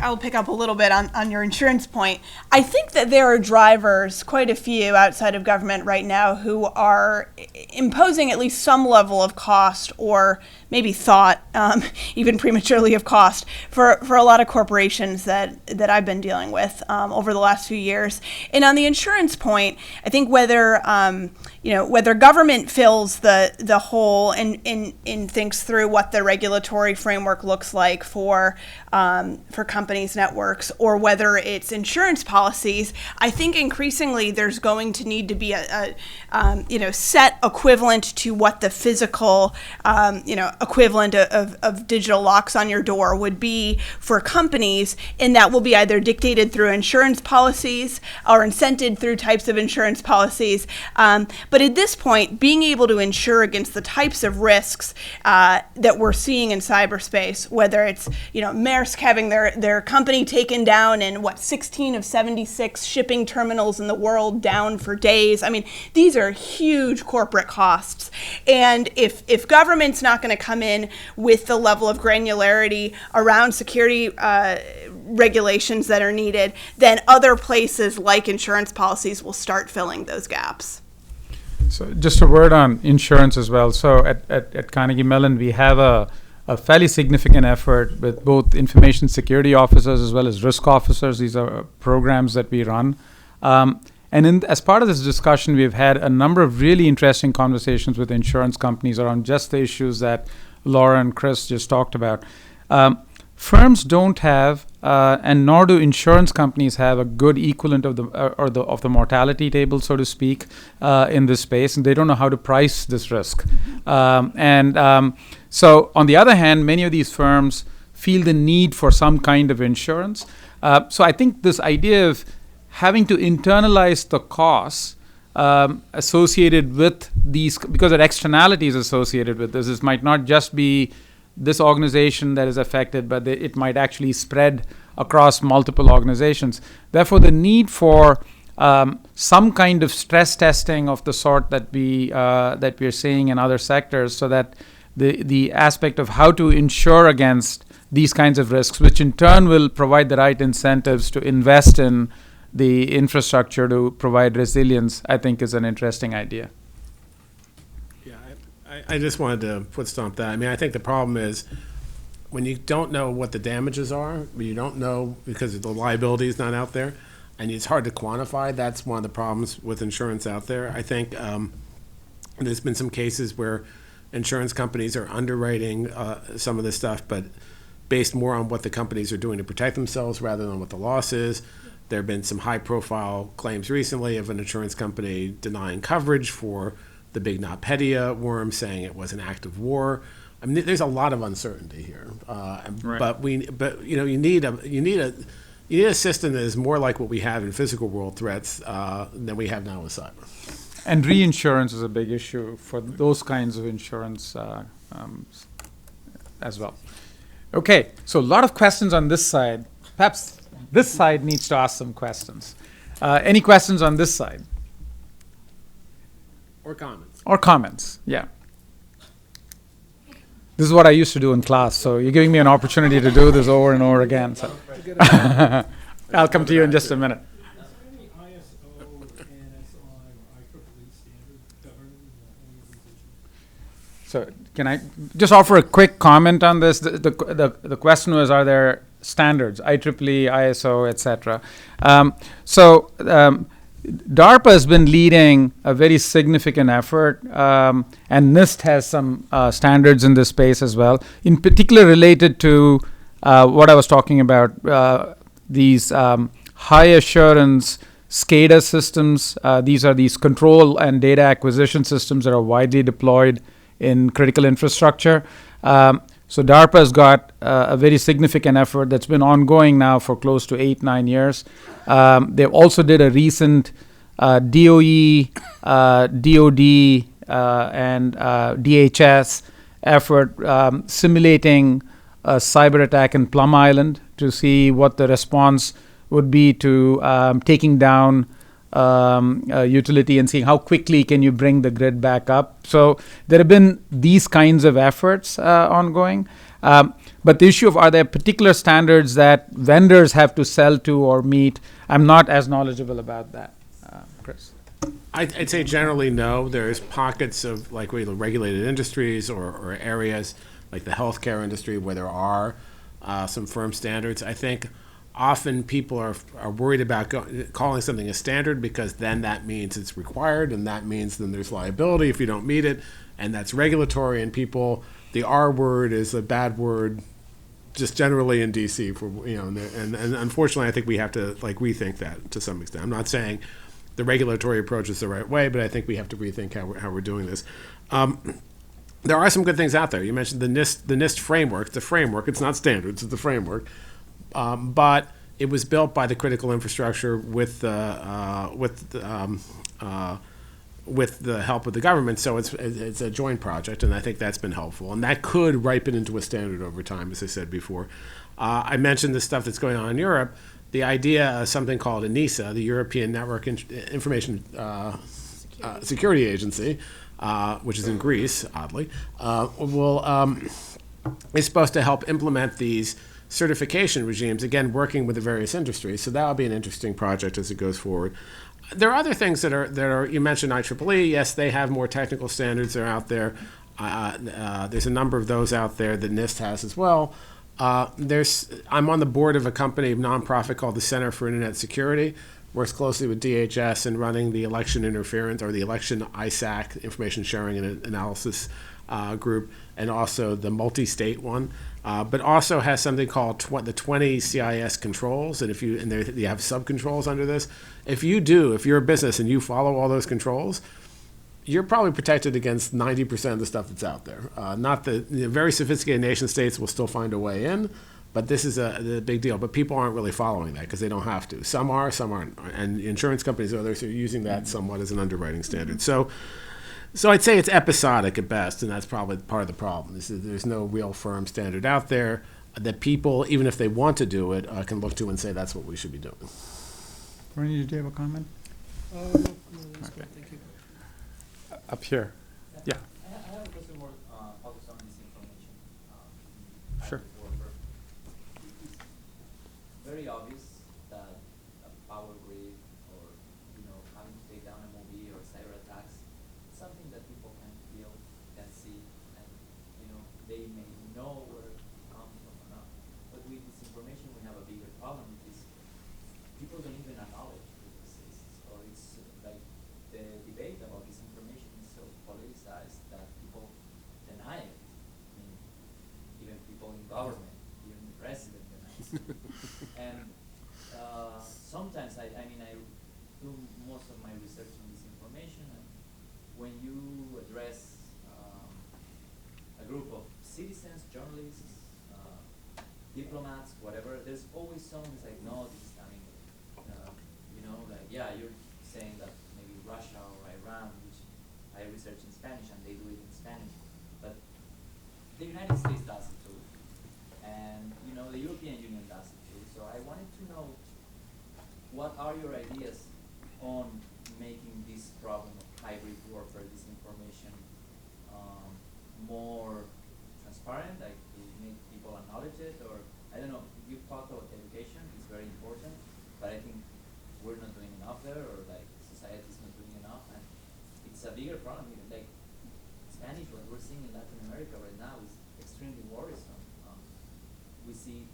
I'll pick up a little bit on your insurance point. I think that there are drivers, quite a few outside of government right now, who are imposing at least some level of cost, or maybe thought, even prematurely, of cost for a lot of corporations that I've been dealing with over the last few years. And on the insurance point, I think whether government fills the hole and thinks through what the regulatory framework looks like for companies' networks, or whether it's insurance policies, I think increasingly there's going to need to be a set equivalent to what the physical equivalent of digital locks on your door would be for companies, and that will be either dictated through insurance policies or incented through types of insurance policies. But at this point, being able to insure against the types of risks that we're seeing in cyberspace, whether it's Maersk having their company taken down and 16 of 76 shipping terminals in the world down for days. I mean, these are huge corporate costs, and if government's not going to come in with the level of granularity around security regulations that are needed, then other places like insurance policies will start filling those gaps. So just a word on insurance as well. So at Carnegie Mellon, we have a fairly significant effort with both information security officers as well as risk officers. These are programs that we run. And as part of this discussion, we've had a number of really interesting conversations with insurance companies around just the issues that Laura and Chris just talked about. Firms don't have, and nor do insurance companies have, a good equivalent of the mortality table, so to speak, in this space, and they don't know how to price this risk. So, on the other hand, many of these firms feel the need for some kind of insurance. So, I think this idea of having to internalize the costs associated with these, because there are externalities associated with this. This might not just be this organization that is affected, but it might actually spread across multiple organizations. Therefore, the need for some kind of stress testing of the sort that we're seeing in other sectors, so that the aspect of how to insure against these kinds of risks, which in turn will provide the right incentives to invest in the infrastructure to provide resilience, I think is an interesting idea. I just wanted to foot stomp that. I mean, I think the problem is when you don't know what the damages are, you don't know because the liability is not out there, and it's hard to quantify. That's one of the problems with insurance out there. I think there's been some cases where insurance companies are underwriting some of this stuff, but based more on what the companies are doing to protect themselves rather than what the loss is. There have been some high-profile claims recently of an insurance company denying coverage for the big NotPetya worm, saying it was an act of war. I mean, there's a lot of uncertainty here, but you need a system that is more like what we have in physical world threats than we have now with cyber. And reinsurance is a big issue for those kinds of insurance as well. Okay, so a lot of questions on this side. Perhaps this side needs to ask some questions. Any questions on this side? Or comments. Or comments, yeah. This is what I used to do in class, so you're giving me an opportunity to do this over and over again. So. I'll come to you in just a minute. So can I just offer a quick comment on this? The question was, are there standards, IEEE, ISO, etc. DARPA has been leading a very significant effort, and NIST has some standards in this space as well, in particular related to what I was talking about, these high assurance SCADA systems. These are these control and data acquisition systems that are widely deployed in critical infrastructure. So DARPA has got a very significant effort that's been ongoing now for close to 8-9 years. They also did a recent DOE, DOD, and DHS effort simulating a cyber attack in Plum Island to see what the response would be to taking down a utility and seeing how quickly can you bring the grid back up. So there have been these kinds of efforts ongoing. But the issue of, are there particular standards that vendors have to sell to or meet? I'm not as knowledgeable about that. Chris? I'd say generally no. There's pockets of like regulated industries or areas like the healthcare industry where there are some firm standards. I think often people are worried about calling something a standard because then that means it's required, and that means then there's liability if you don't meet it, and that's regulatory, and people, the R word is a bad word just generally in DC for, and unfortunately I think we have to rethink that to some extent. I'm not saying the regulatory approach is the right way, but I think we have to rethink how we're doing this. There are some good things out there. You mentioned the NIST framework. It's a framework. It's not standards. It's a framework. But it was built by the critical infrastructure with the help of the government, so it's a joint project, and I think that's been helpful. And that could ripen into a standard over time, as I said before. I mentioned the stuff that's going on in Europe. The idea of something called ENISA, the European Network Information Security Agency, which is in Greece, oddly, is supposed to help implement these certification regimes, again, working with the various industries. So that'll be an interesting project as it goes forward. There are other things that are you mentioned IEEE. Yes, they have more technical standards that are out there. There's a number of those out there that NIST has as well. I'm on the board of a company, a nonprofit called the Center for Internet Security, works closely with DHS in running the election interference or the election ISAC, information sharing and analysis group, and also the multi-state one, but also has something called the 20 CIS controls, and you have sub-controls under this. If you're a business and you follow all those controls, you're probably protected against 90% of the stuff that's out there. Not the very sophisticated nation states will still find a way in, but this is a big deal. But people aren't really following that because they don't have to. Some are, some aren't. And insurance companies and others are using that somewhat as an underwriting standard. So I'd say it's episodic at best, and that's probably part of the problem. There's no real firm standard out there that people, even if they want to do it, can look to and say that's what we should be doing. Ronnie, did you have a comment? Okay. Thank you. Up here. Yeah. I have a question more focused on misinformation. Sure. It's very obvious that a power grid or having to take down a movie or cyber attacks, it's something that people can feel, can see, and they may know where it comes from or not. But with disinformation, we have a bigger problem because people don't even acknowledge it exists, or it's like the debate about disinformation is so politicized that people And sometimes I mean I do most of my research on this information, and when you address a group of citizens, journalists, diplomats, whatever, there's always someone who's like, no, this is, I mean, you know, like, yeah, you're saying that maybe Russia or Iran, which I research in Spanish and they do it in Spanish, but the United States does it too, and you know, the European Union does it too. So I wanted to know, what are your ideas on making this problem of hybrid warfare, this information, more transparent, like to make people acknowledge it, or I don't know, you've talked about education, it's very important, but I think we're not doing enough there, or like society's not doing enough, and it's a bigger problem. Even like Spanish, what we're seeing in Latin America right now is extremely worrisome. We see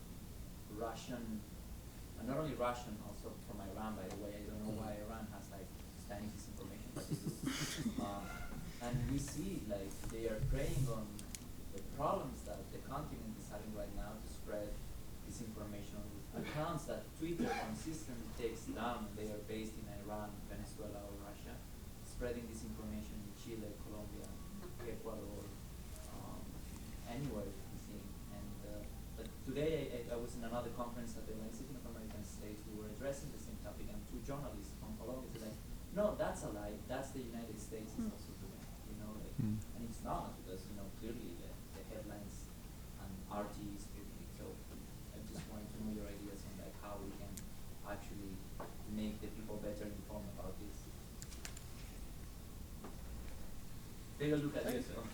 Russian, and not only Russian, also from Iran, by the way. I don't know why Iran has like Spanish disinformation, but they do. And we see like they are preying on the problems that the continent is having right now to spread disinformation on accounts that Twitter consistently takes down. They are based in Iran, Venezuela, or Russia, spreading disinformation in Chile, Colombia, Ecuador, anywhere you think. And but today I was in another conference at the Institute of American States. We were addressing the same topic, and two journalists from Colombia said, like, no, that's a lie. That's the United States is also doing. You know, like, and it's not, because you know clearly the headlines and RT is speaking. So I just wanted to know your ideas on like how we can actually make the people better informed about this. Take a look at yourself.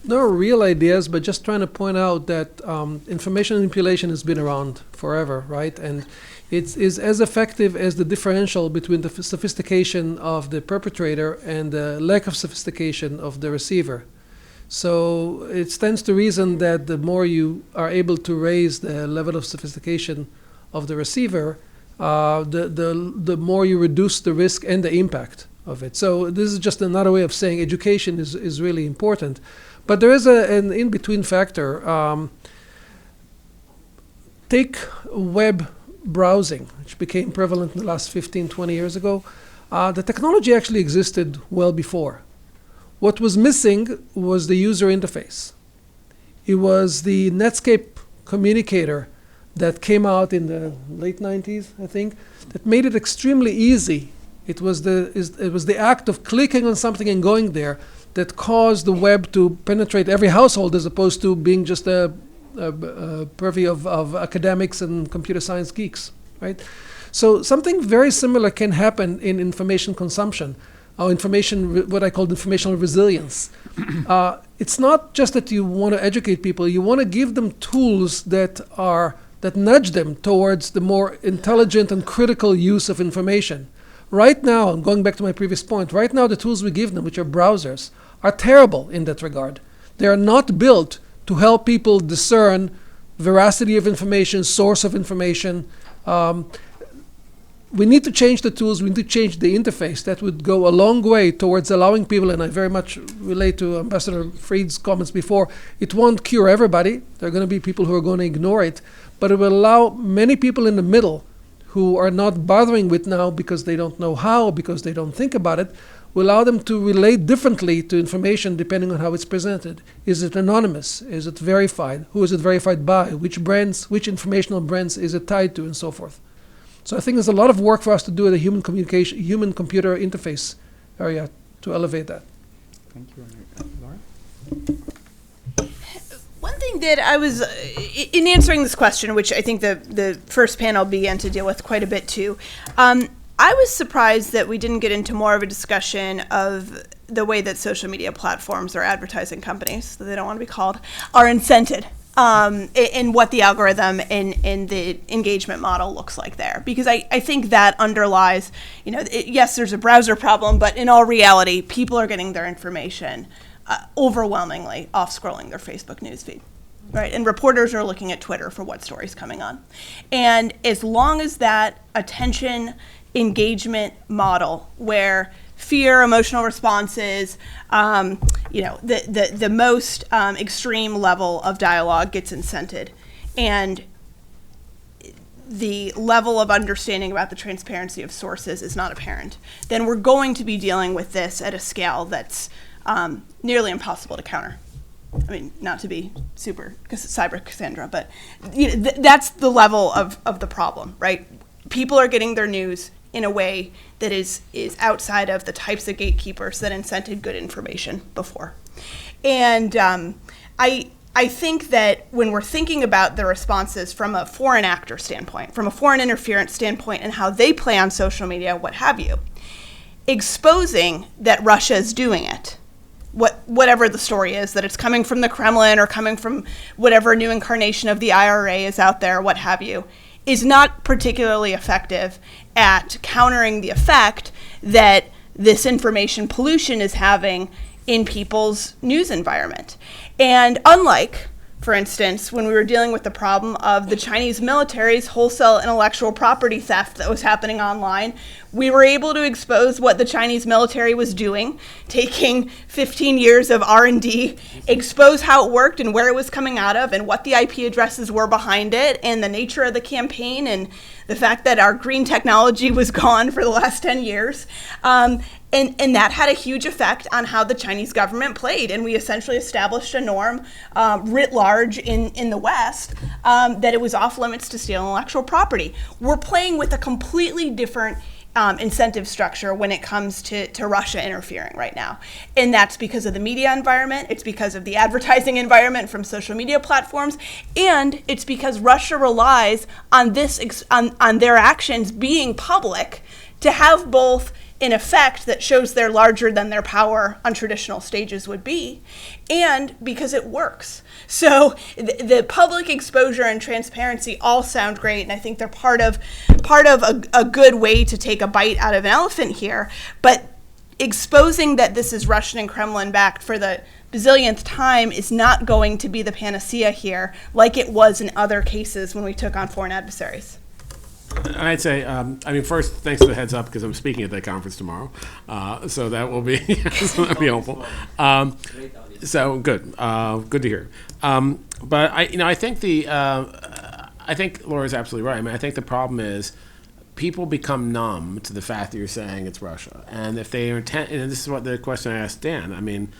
No real ideas, but just trying to point out that information manipulation has been around forever, right? And it is as effective as the differential between the sophistication of the perpetrator and the lack of sophistication of the receiver. So it stands to reason that the more you are able to raise the level of sophistication of the receiver, the more you reduce the risk and the impact of it. So this is just another way of saying education is really important. But there is an in-between factor. Take web browsing, which became prevalent in the last 15, 20 years ago. The technology actually existed well before. What was missing was the user interface. It was the Netscape communicator that came out in the late 90s, I think, that made it extremely easy. It was the act of clicking on something and going there that caused the web to penetrate every household, as opposed to being just a purview of academics and computer science geeks, right? So something very similar can happen in information consumption, or what I call informational resilience. It's not just that you want to educate people; you want to give them tools that nudge them towards the more intelligent and critical use of information. Right now, I'm going back to my previous point, right now the tools we give them, which are browsers, are terrible in that regard. They are not built to help people discern veracity of information, source of information. We need to change the tools, we need to change the interface. That would go a long way towards allowing people, and I very much relate to Ambassador Fried's comments before, it won't cure everybody. There are going to be people who are going to ignore it, but it will allow many people in the middle who are not bothering with now because they don't know how, because they don't think about it, will allow them to relate differently to information depending on how it's presented. Is it anonymous? Is it verified? Who is it verified by? Which brands, which informational brands is it tied to, and so forth. So I think there's a lot of work for us to do at the human-computer interface area to elevate that. Thank you, Laura. One thing that I was, in answering this question, which I think the first panel began to deal with quite a bit too, I was surprised that we didn't get into more of a discussion of the way that social media platforms or advertising companies, that they don't want to be called, are incented. In what the algorithm and the engagement model looks like there. Because I think that underlies, yes, there's a browser problem, but in all reality, people are getting their information overwhelmingly off scrolling their Facebook newsfeed, right? And reporters are looking at Twitter for what story's coming on. And as long as that attention engagement model where fear, emotional responses, the most extreme level of dialogue gets incented. and the level of understanding about the transparency of sources is not apparent, then we're going to be dealing with this at a scale that's nearly impossible to counter. I mean, not to be super cyber Cassandra, but that's the level of the problem, right? People are getting their news in a way that is outside of the types of gatekeepers that incented good information before. And I think that when we're thinking about the responses from a foreign actor standpoint, from a foreign interference standpoint, and how they play on social media, what have you, exposing that Russia is doing it, whatever the story is, that it's coming from the Kremlin or coming from whatever new incarnation of the IRA is out there, what have you, is not particularly effective at countering the effect that this information pollution is having in people's news environment. And unlike, for instance, when we were dealing with the problem of the Chinese military's wholesale intellectual property theft that was happening online, we were able to expose what the Chinese military was doing, taking 15 years of R&D, expose how it worked and where it was coming out of and what the IP addresses were behind it and the nature of the campaign and the fact that our green technology was gone for the last 10 years. And that had a huge effect on how the Chinese government played. And we essentially established a norm writ large in the West that it was off limits to steal intellectual property. We're playing with a completely different incentive structure when it comes to Russia interfering right now. And that's because of the media environment, it's because of the advertising environment from social media platforms, and it's because Russia relies on on their actions being public to have both an effect that shows they're larger than their power on traditional stages would be, and because it works. So the public exposure and transparency all sound great, and I think they're part of a good way to take a bite out of an elephant here. But exposing that this is Russian and Kremlin backed for the bazillionth time is not going to be the panacea here, like it was in other cases when we took on foreign adversaries. And I'd say, first, thanks for the heads up because I'm speaking at that conference tomorrow, so that will be that'll be helpful. So good, good to hear. But I think I think Laura's absolutely right. I mean, I think the problem is people become numb to the fact that you're saying it's Russia, and if they are and this is what the question I asked Dan. I mean,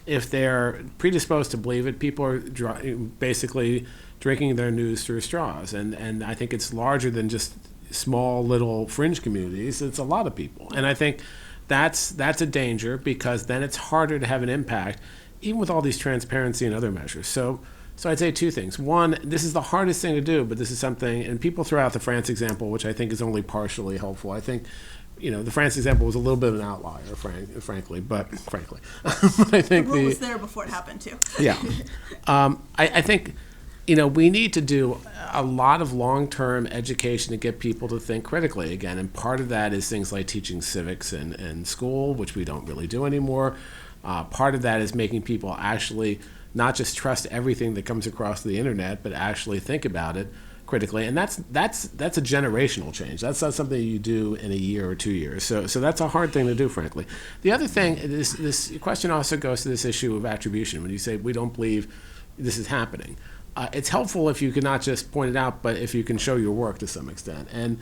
if they're predisposed to believe it, people are basically drinking their news through straws, and I think it's larger than just small little fringe communities. It's a lot of people, and I think that's a danger because then it's harder to have an impact, even with all these transparency and other measures. So I'd say two things. One, this is the hardest thing to do, but this is something, and people throw out the France example, which I think is only partially helpful. I think the France example was a little bit of an outlier, frankly. I think the rule was there before it happened too. Yeah, I think. We need to do a lot of long-term education to get people to think critically again. And part of that is things like teaching civics in school, which we don't really do anymore. Part of that is making people actually not just trust everything that comes across the internet, but actually think about it critically. And that's a generational change. That's not something you do in a year or 2 years. So that's a hard thing to do, frankly. The other thing, this question also goes to this issue of attribution. When you say we don't believe this is happening. It's helpful if you can not just point it out, but if you can show your work to some extent. And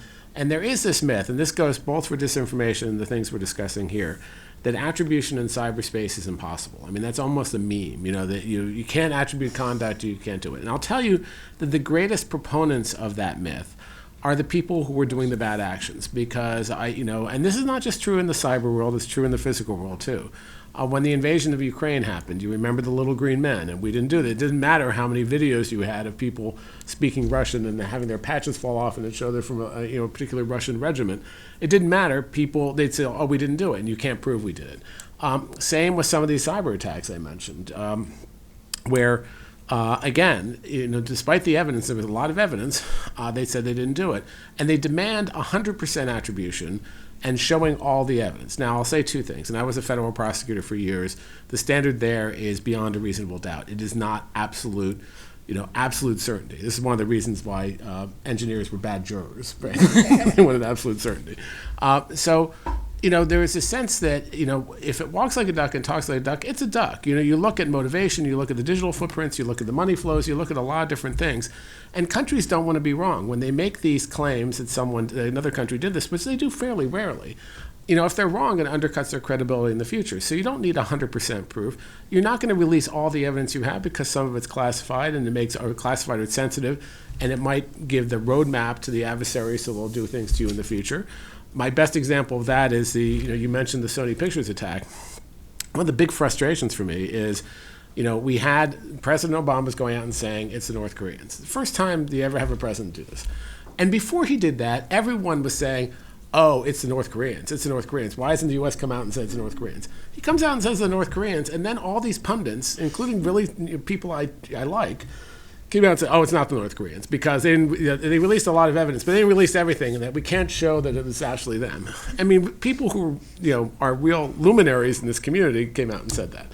there is this myth, and this goes both for disinformation and the things we're discussing here, that attribution in cyberspace is impossible. I mean, that's almost a meme, that you can't attribute conduct, you can't do it. And I'll tell you that the greatest proponents of that myth are the people who are doing the bad actions, because and this is not just true in the cyber world, it's true in the physical world too. When the invasion of Ukraine happened, you remember the little green men, and we didn't do that. It didn't matter how many videos you had of people speaking Russian and having their patches fall off and it showed they're from a particular Russian regiment. It didn't matter. They'd say, "Oh, we didn't do it," and you can't prove we did it. Same with some of these cyber attacks I mentioned, where again, despite the evidence, there was a lot of evidence. They said they didn't do it, and they demand 100% attribution. And showing all the evidence. Now, I'll say two things, and I was a federal prosecutor for years. The standard there is beyond a reasonable doubt. It is not absolute certainty. This is one of the reasons why engineers were bad jurors, right? They wanted absolute certainty. There is a sense that, if it walks like a duck and talks like a duck, it's a duck. You look at motivation, you look at the digital footprints, you look at the money flows, you look at a lot of different things. And countries don't want to be wrong. When they make these claims that another country did this, which they do fairly rarely, if they're wrong, it undercuts their credibility in the future. So you don't need 100% proof. You're not going to release all the evidence you have because some of it's classified, and or classified or sensitive, and it might give the roadmap to the adversary, so they'll do things to you in the future. My best example of that is you mentioned the Sony Pictures attack. One of the big frustrations for me is, we had President Obama's going out and saying it's the North Koreans. The first time you ever have a president do this. And before he did that, everyone was saying, oh, it's the North Koreans. It's the North Koreans. Why hasn't the U.S. come out and said it's the North Koreans? He comes out and says the North Koreans, and then all these pundits, including really people I like, came out and said, oh, it's not the North Koreans, because they released a lot of evidence, but they didn't release everything, and that we can't show that it was actually them. I mean, people who are real luminaries in this community came out and said that,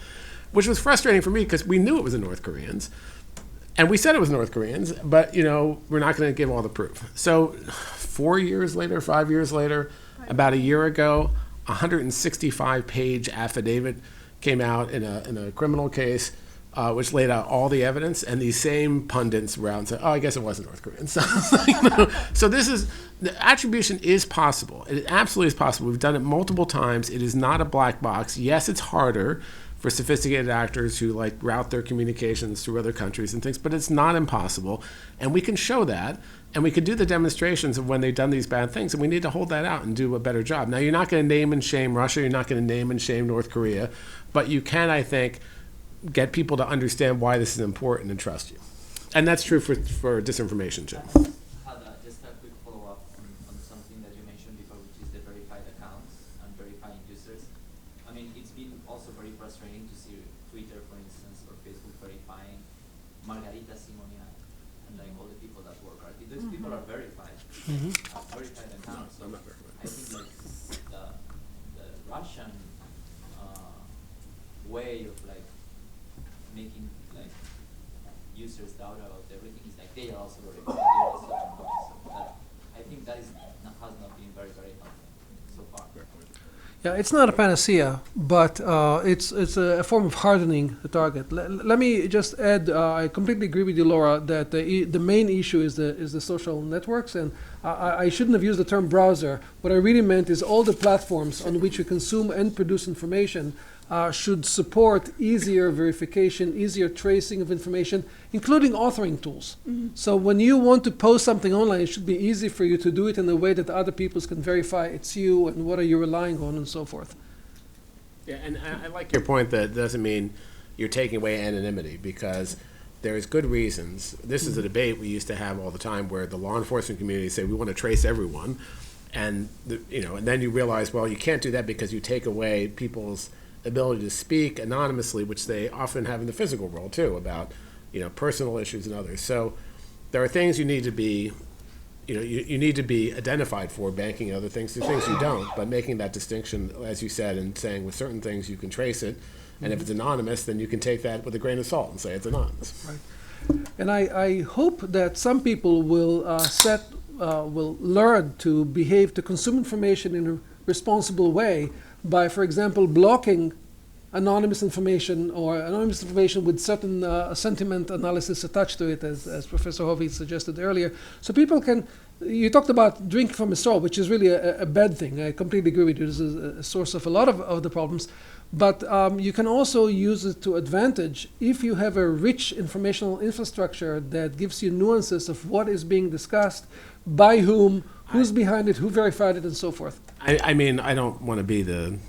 which was frustrating for me because we knew it was the North Koreans. And we said it was North Koreans, but, we're not going to give all the proof. So 4 years later, 5 years later, about a year ago, a 165-page affidavit came out in a criminal case, which laid out all the evidence, and these same pundits were out and said, oh, I guess it wasn't North Koreans. So the attribution is possible. It absolutely is possible. We've done it multiple times. It is not a black box. Yes, it's harder for sophisticated actors who route their communications through other countries and things, but it's not impossible, and we can show that, and we can do the demonstrations of when they've done these bad things, and we need to hold that out and do a better job. Now, you're not going to name and shame Russia, you're not going to name and shame North Korea, but you can, I think, get people to understand why this is important and trust you. And that's true for disinformation, Jim. Just a quick follow-up on something that you mentioned before, which is the verified accounts and verifying users. I mean, it's been also very frustrating to see Twitter, for instance, or Facebook verifying Margarita Simonia and all the people that work. Right? Those people are verified, verified accounts. So I think the Russian way of making users doubt about everything is they are also verified. They are also so I think that has not been very helpful so far. Yeah, it's not a panacea, but it's a form of hardening the target. Let me just add, I completely agree with you, Laura, that the main issue is the social networks, and I shouldn't have used the term browser. What I really meant is all the platforms on which you consume and produce information should support easier verification, easier tracing of information, including authoring tools. So when you want to post something online, it should be easy for you to do it in a way that other people can verify it's you and what are you relying on and so forth. Yeah, and I like your point that doesn't mean you're taking away anonymity, because there's good reasons. This is a debate we used to have all the time where the law enforcement community say we want to trace everyone, and and then you realize, well, you can't do that because you take away people's ability to speak anonymously, which they often have in the physical world too, about personal issues and others. So there are things you need to be you need to be identified for, banking and other things. There's things you don't, but making that distinction, as you said, and saying with certain things you can trace it, and if it's anonymous, then you can take that with a grain of salt and say it's anonymous. Right. And I hope that some people will will learn to behave, to consume information in a responsible way by, for example, blocking anonymous information or anonymous information with certain sentiment analysis attached to it, as Professor Hovey suggested earlier. So people can, you talked about drink from a straw, which is really a bad thing. I completely agree with you. This is a source of a lot of the problems. But you can also use it to advantage if you have a rich informational infrastructure that gives you nuances of what is being discussed, by whom, who's behind it, who verified it, and so forth. I mean, I don't want to be the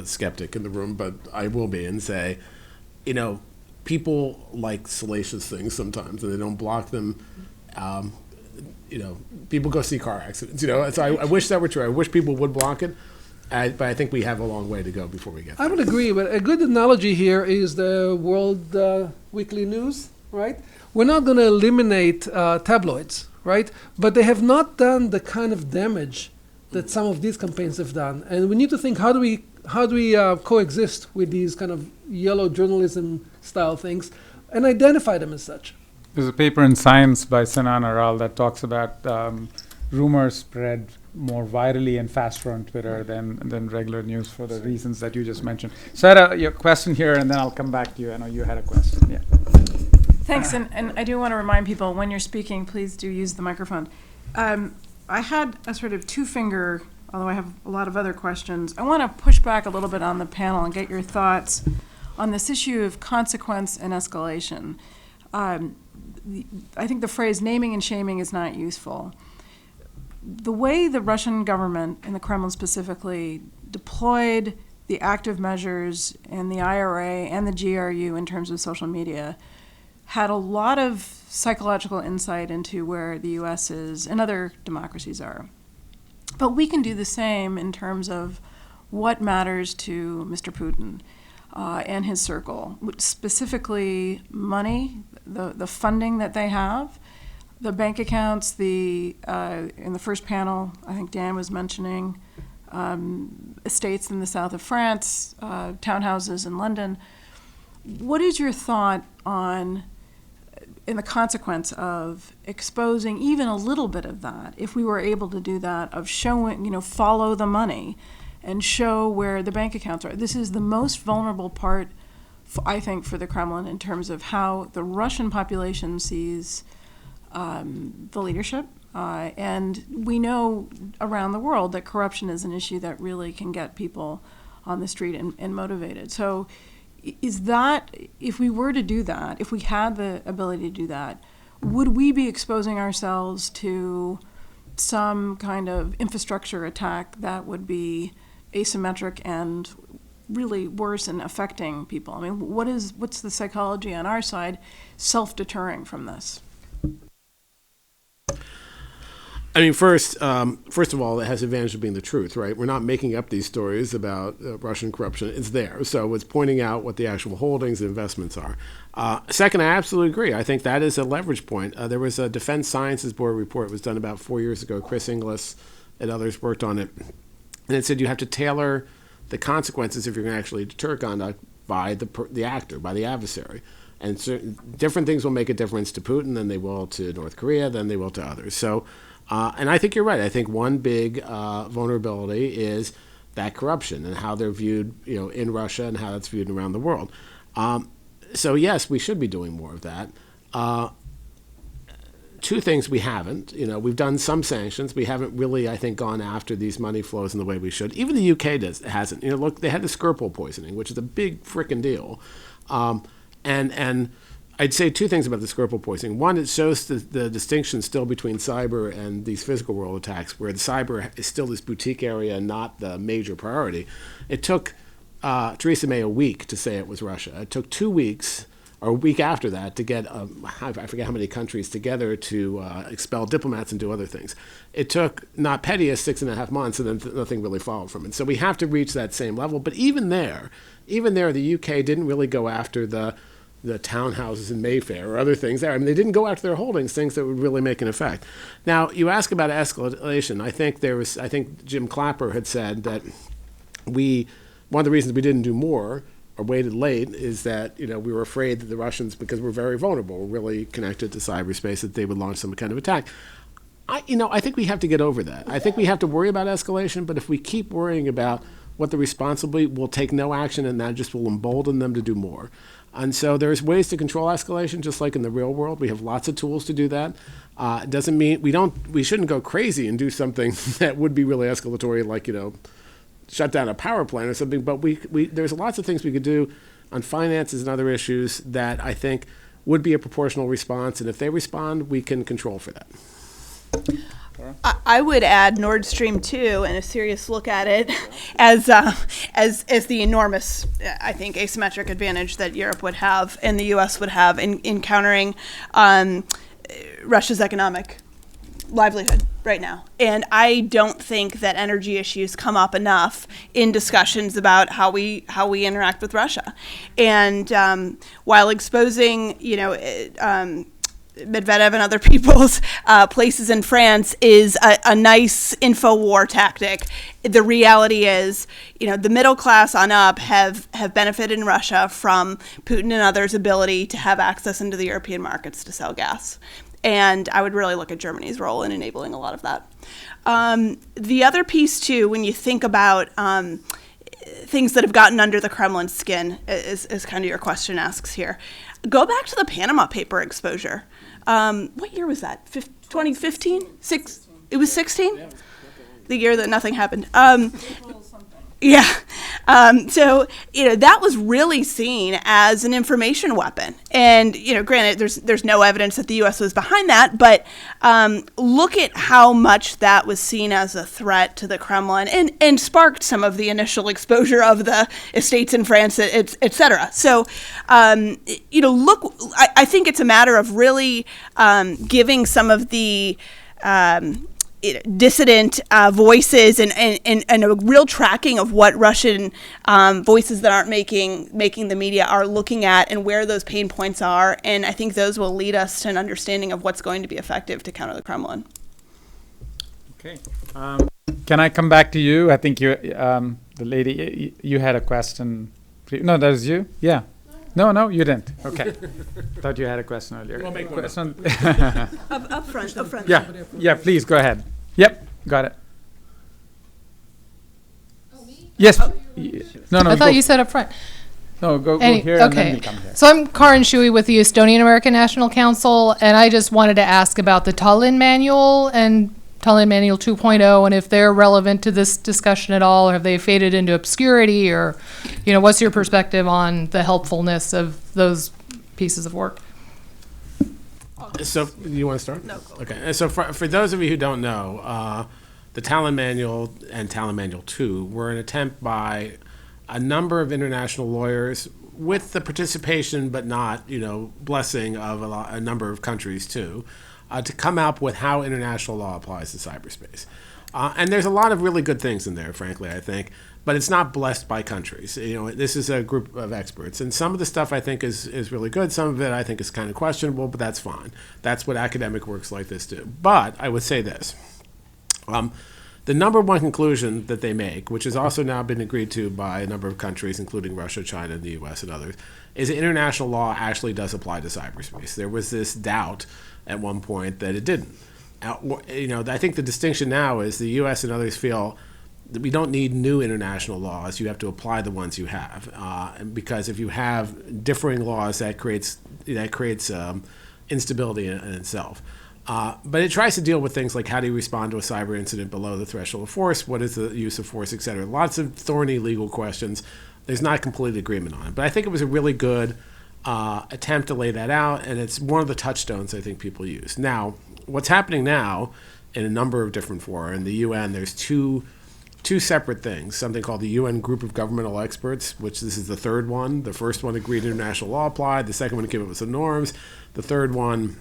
skeptic in the room, but I will be and say, people like salacious things sometimes, and they don't block them. People go see car accidents. So I wish that were true. I wish people would block it. But I think we have a long way to go before we get there. I would agree, but a good analogy here is the World Weekly News, right? We're not going to eliminate tabloids, right? But they have not done the kind of damage that some of these campaigns have done. And we need to think, how do we coexist with these kind of yellow journalism style things and identify them as such? There's a paper in Science by Sinan Aral that talks about rumors spread more virally and faster on Twitter than regular news for the reasons that you just mentioned. Sarah, your question here, and then I'll come back to you. I know you had a question. Yeah. Thanks, and I do want to remind people, when you're speaking, please do use the microphone. I had a sort of two-finger, although I have a lot of other questions. I want to push back a little bit on the panel and get your thoughts on this issue of consequence and escalation. I think the phrase naming and shaming is not useful. The way the Russian government, and the Kremlin specifically, deployed the active measures and the IRA and the GRU in terms of social media had a lot of psychological insight into where the US is and other democracies are. But we can do the same in terms of what matters to Mr. Putin and his circle, specifically money, the funding that they have, the bank accounts, in the first panel, I think Dan was mentioning estates in the south of France, townhouses in London. What is your thought on, in the consequence of exposing even a little bit of that, if we were able to do that, of showing, follow the money and show where the bank accounts are? This is the most vulnerable part, I think, for the Kremlin in terms of how the Russian population sees the leadership. And we know around the world that corruption is an issue that really can get people on the street and motivated. So is that, if we were to do that, if we had the ability to do that, would we be exposing ourselves to some kind of infrastructure attack that would be asymmetric and really worse and affecting people? I mean, what's the psychology on our side self-deterring from this? I mean, first of all, it has the advantage of being the truth, right? We're not making up these stories about Russian corruption. It's there. So it's pointing out what the actual holdings and investments are. Second, I absolutely agree. I think that is a leverage point. There was a Defense Sciences Board report. It was done about 4 years ago. Chris Inglis and others worked on it. And it said you have to tailor the consequences if you're going to actually deter conduct by the actor, by the adversary. And certain different things will make a difference to Putin than they will to North Korea, than they will to others. So, and I think you're right. I think one big vulnerability is that corruption and how they're viewed, in Russia and how that's viewed around the world. So yes, we should be doing more of that. Two things we haven't. We've done some sanctions. We haven't really, I think, gone after these money flows in the way we should. Even the UK hasn't. Look, they had the Skripal poisoning, which is a big frickin' deal. And I'd say two things about the Skripal poisoning. One, it shows the distinction still between cyber and these physical world attacks, where the cyber is still this boutique area and not the major priority. It took Theresa May a week to say it was Russia. It took 2 weeks, or a week after that, to get, I forget how many countries together to expel diplomats and do other things. It took, not pettiest, 6.5 months, and then nothing really followed from it. So we have to reach that same level. But even there, the UK didn't really go after the townhouses in Mayfair or other things there. I mean, they didn't go after their holdings, things that would really make an effect. Now, you ask about escalation. I think Jim Clapper had said that one of the reasons we didn't do more or waited late is that, we were afraid that the Russians, because we're very vulnerable, were really connected to cyberspace, that they would launch some kind of attack. I think we have to get over that. I think we have to worry about escalation, but if we keep worrying about what the response will be, we'll take no action, and that just will embolden them to do more. And so there's ways to control escalation, just like in the real world. We have lots of tools to do that. It doesn't mean we shouldn't go crazy and do something that would be really escalatory, like, shut down a power plant or something. But there's lots of things we could do on finances and other issues that I think would be a proportional response. And if they respond, we can control for that. I would add Nord Stream 2 and a serious look at it as the enormous, I think, asymmetric advantage that Europe would have and the U.S. would have in countering Russia's economic livelihood right now. And I don't think that energy issues come up enough in discussions about how we interact with Russia. And while exposing, Medvedev and other people's places in France is a nice info war tactic, the reality is, the middle class on up have benefited in Russia from Putin and others' ability to have access into the European markets to sell gas. And I would really look at Germany's role in enabling a lot of that. The other piece, too, when you think about things that have gotten under the Kremlin's skin is kind of your question asks here. Go back to the Panama Paper exposure. What year was that? 2015? It was 16? The year that nothing happened. Yeah. So, that was really seen as an information weapon. And, granted, there's no evidence that the U.S. was behind that, but look at how much that was seen as a threat to the Kremlin and sparked some of the initial exposure of the estates in France, et cetera. So, look, I think it's a matter of really giving some of the dissident voices and a real tracking of what Russian voices that aren't making the media are looking at and where those pain points are. And I think those will lead us to an understanding of what's going to be effective to counter the Kremlin. Okay. Can I come back to you? I think you, the lady, you had a question. No, that was you? Yeah. No, you didn't. Okay. Thought you had a question earlier. We'll make one question. Up front. Yeah, please go ahead. Yep, got it. Yes. No, I go. thought you said up front. No, go here and then we come here. So I'm Karin Shui with the Estonian American National Council, and I just wanted to ask about the Tallinn Manual and Tallinn Manual 2.0, and if they're relevant to this discussion at all, or have they faded into obscurity, or, what's your perspective on the helpfulness of those pieces of work? So, you want to start? No. Okay. So, for those of you who don't know, the Tallinn Manual and Tallinn Manual 2 were an attempt by a number of international lawyers with the participation but not, blessing of a number of countries too, to come up with how international law applies to cyberspace. And there's a lot of really good things in there, frankly, I think, but it's not blessed by countries. This is a group of experts, and some of the stuff I think is really good. Some of it I think is kind of questionable, but that's fine. That's what academic works like this do. But I would say this. The number one conclusion that they make, which has also now been agreed to by a number of countries, including Russia, China, the U.S., and others, is that international law actually does apply to cyberspace. There was this doubt at one point that it didn't. I think the distinction now is the U.S. and others feel that we don't need new international laws. You have to apply the ones you have, because if you have differing laws, that creates instability in itself. But it tries to deal with things like how do you respond to a cyber incident below the threshold of force, what is the use of force, et cetera. Lots of thorny legal questions. There's not complete agreement on it. But I think it was a really good attempt to lay that out, and it's one of the touchstones I think people use. Now, what's happening now in a number of different fora, in the UN, there's two separate things, something called the UN Group of Governmental Experts, which this is the third one. The first one agreed international law applied. The second one came up with some norms. The third one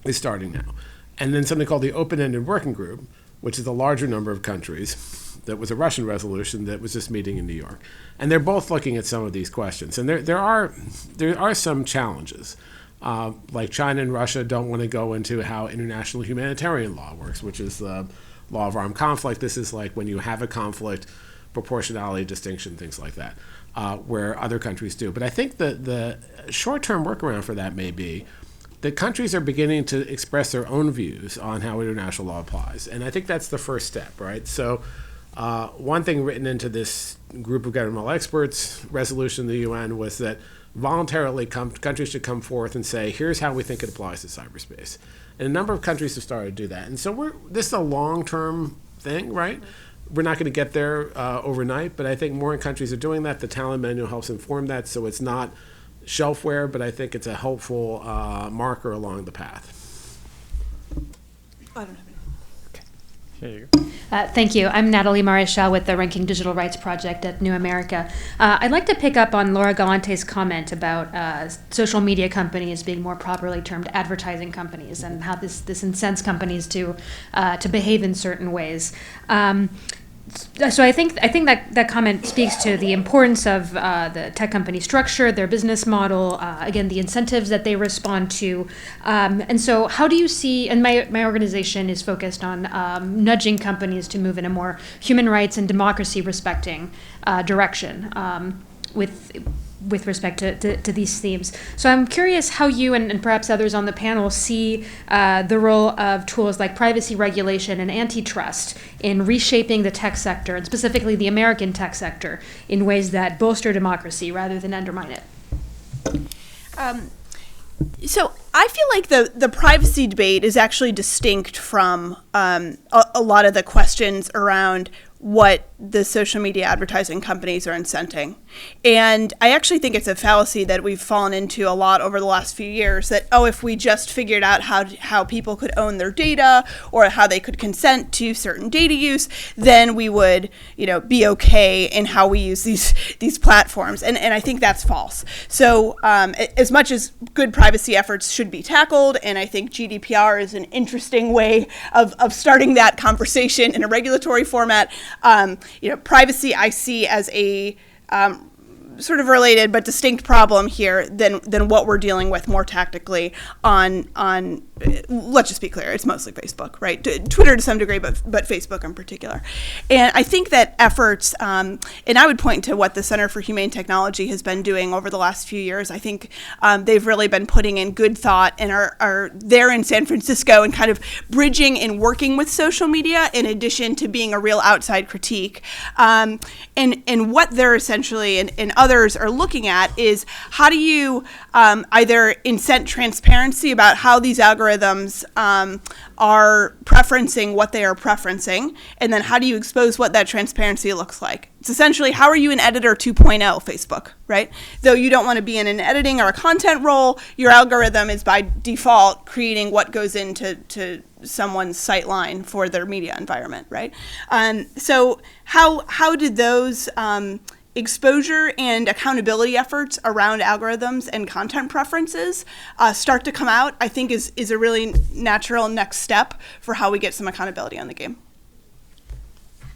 is starting now. And then something called the Open-Ended Working Group, which is a larger number of countries. That was a Russian resolution that was just meeting in New York. And they're both looking at some of these questions. And there are some challenges. Like China and Russia don't want to go into how international humanitarian law works, which is the law of armed conflict. This is like when you have a conflict, proportionality, distinction, things like that, where other countries do. But I think the short-term workaround for that may be that countries are beginning to express their own views on how international law applies. And I think that's the first step, right? So one thing written into this group of governmental experts resolution of the UN was that voluntarily countries should come forth and say, here's how we think it applies to cyberspace. And a number of countries have started to do that. And so this is a long-term thing, right? We're not going to get there overnight, but I think more countries are doing that. The Tallinn Manual helps inform that, so it's not shelfware, but I think it's a helpful marker along the path. I don't have any. Here you go. Thank you. I'm Natalie Maréchal with the Ranking Digital Rights Project at New America. I'd like to pick up on Laura Galante's comment about social media companies being more properly termed advertising companies and how this incents companies to behave in certain ways. So I think that comment speaks to the importance of the tech company structure, their business model, again, the incentives that they respond to. And so how do you see, and my organization is focused on nudging companies to move in a more human rights and democracy respecting direction with with respect to these themes. So I'm curious how you and perhaps others on the panel see the role of tools like privacy regulation and antitrust in reshaping the tech sector, and specifically the American tech sector, in ways that bolster democracy rather than undermine it. So I feel like the privacy debate is actually distinct from a lot of the questions around what the social media advertising companies are incenting. And I actually think it's a fallacy that we've fallen into a lot over the last few years, that, oh, if we just figured out how people could own their data or how they could consent to certain data use, then we would, be okay in how we use these platforms. And I think that's false. So as much as good privacy efforts should be tackled, and I think GDPR is an interesting way of starting that conversation in a regulatory format, privacy I see as a sort of related but distinct problem here than what we're dealing with more tactically on let's just be clear, it's mostly Facebook, right? Twitter to some degree, but Facebook in particular. And I think that efforts, and I would point to what the Center for Humane Technology has been doing over the last few years. I think they've really been putting in good thought and are there in San Francisco and kind of bridging and working with social media in addition to being a real outside critique. And what they're essentially, and others are looking at, is how do you either incent transparency about how these algorithms are preferencing what they are preferencing, and then how do you expose what that transparency looks like? It's essentially, how are you an editor 2.0 Facebook, right? Though you don't want to be in an editing or a content role, your algorithm is by default creating what goes into someone's sightline for their media environment, right? So how did those exposure and accountability efforts around algorithms and content preferences start to come out, I think is a really natural next step for how we get some accountability on the game.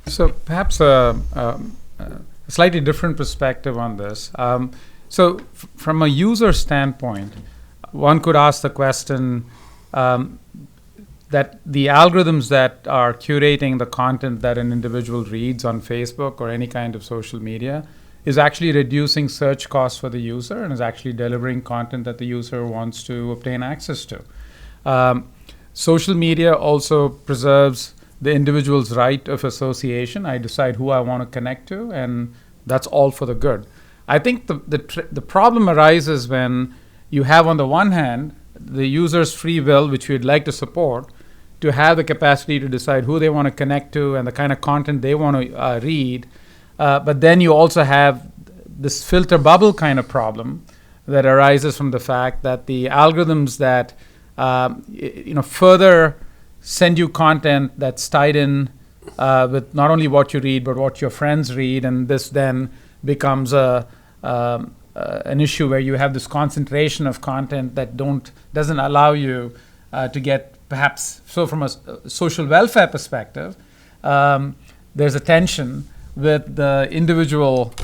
So perhaps a slightly different perspective on this. From a user standpoint, one could ask the question that the algorithms that are curating the content that an individual reads on Facebook or any kind of social media is actually reducing search costs for the user and is actually delivering content that the user wants to obtain access to. Social media also preserves the individual's right of association. I decide who I want to connect to, and that's all for the good. I think the problem arises when you have, on the one hand, the user's free will, which we'd like to support, to have the capacity to decide who they want to connect to and the kind of content they want to read. But then you also have this filter bubble kind of problem that arises from the fact that the algorithms that further send you content that's tied in with not only what you read but what your friends read, and this then becomes an issue where you have this concentration of content that doesn't allow you to get perhaps. So from a social welfare perspective, there's a tension with the individual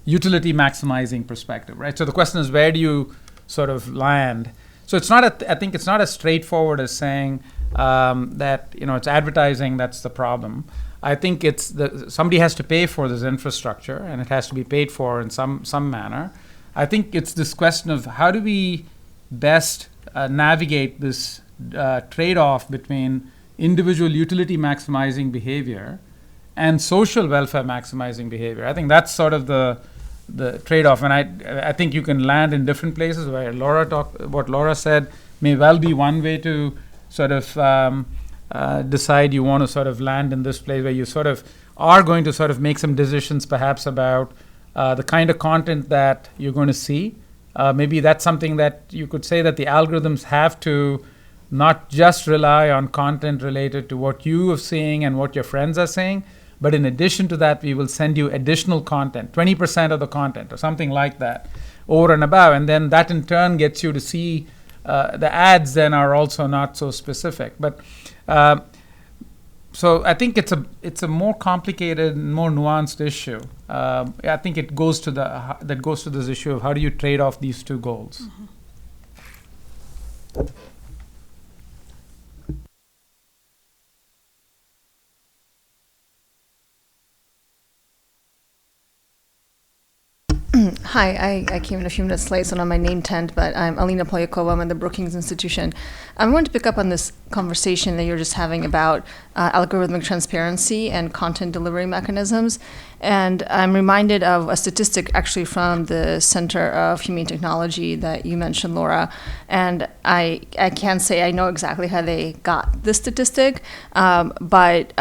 utility maximizing perspective, right? So the question is, where do you sort of land? So I think it's not as straightforward as saying that it's advertising that's the problem. I think it's somebody has to pay for this infrastructure, and it has to be paid for in some manner. I think it's this question of how do we best navigate this trade-off between individual utility maximizing behavior and social welfare maximizing behavior. I think that's sort of the trade-off, and I think you can land in different places. Where what Laura said may well be one way to sort of decide you want to sort of land in this place where you sort of are going to sort of make some decisions perhaps about the kind of content that you're going to see. Maybe that's something that you could say that the algorithms have to not just rely on content related to what you are seeing and what your friends are saying, but in addition to that, we will send you additional content, 20% of the content or something like that, over and above. And then that in turn gets you to see the ads then are also not so specific. But so I think it's a more complicated, more nuanced issue. I think it goes to this issue of how do you trade off these two goals. Mm-hmm. Hi, I came in a few minutes late, so not my name tent, but I'm Alina Polyakova. I'm at the Brookings Institution. I wanted to pick up on this conversation that you're just having about algorithmic transparency and content delivery mechanisms. And I'm reminded of a statistic actually from the Center of Humane Technology that you mentioned, Laura. And I can't say I know exactly how they got this statistic, but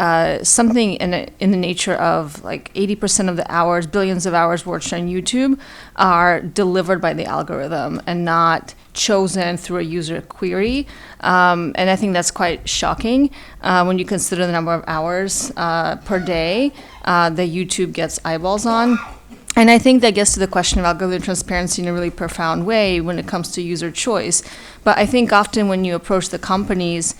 something in the nature of like 80% of the hours, billions of hours watched on YouTube are delivered by the algorithm and not chosen through a user query. And I think that's quite shocking when you consider the number of hours per day that YouTube gets eyeballs on. And I think that gets to the question of algorithm transparency in a really profound way when it comes to user choice. But I think often when you approach the companies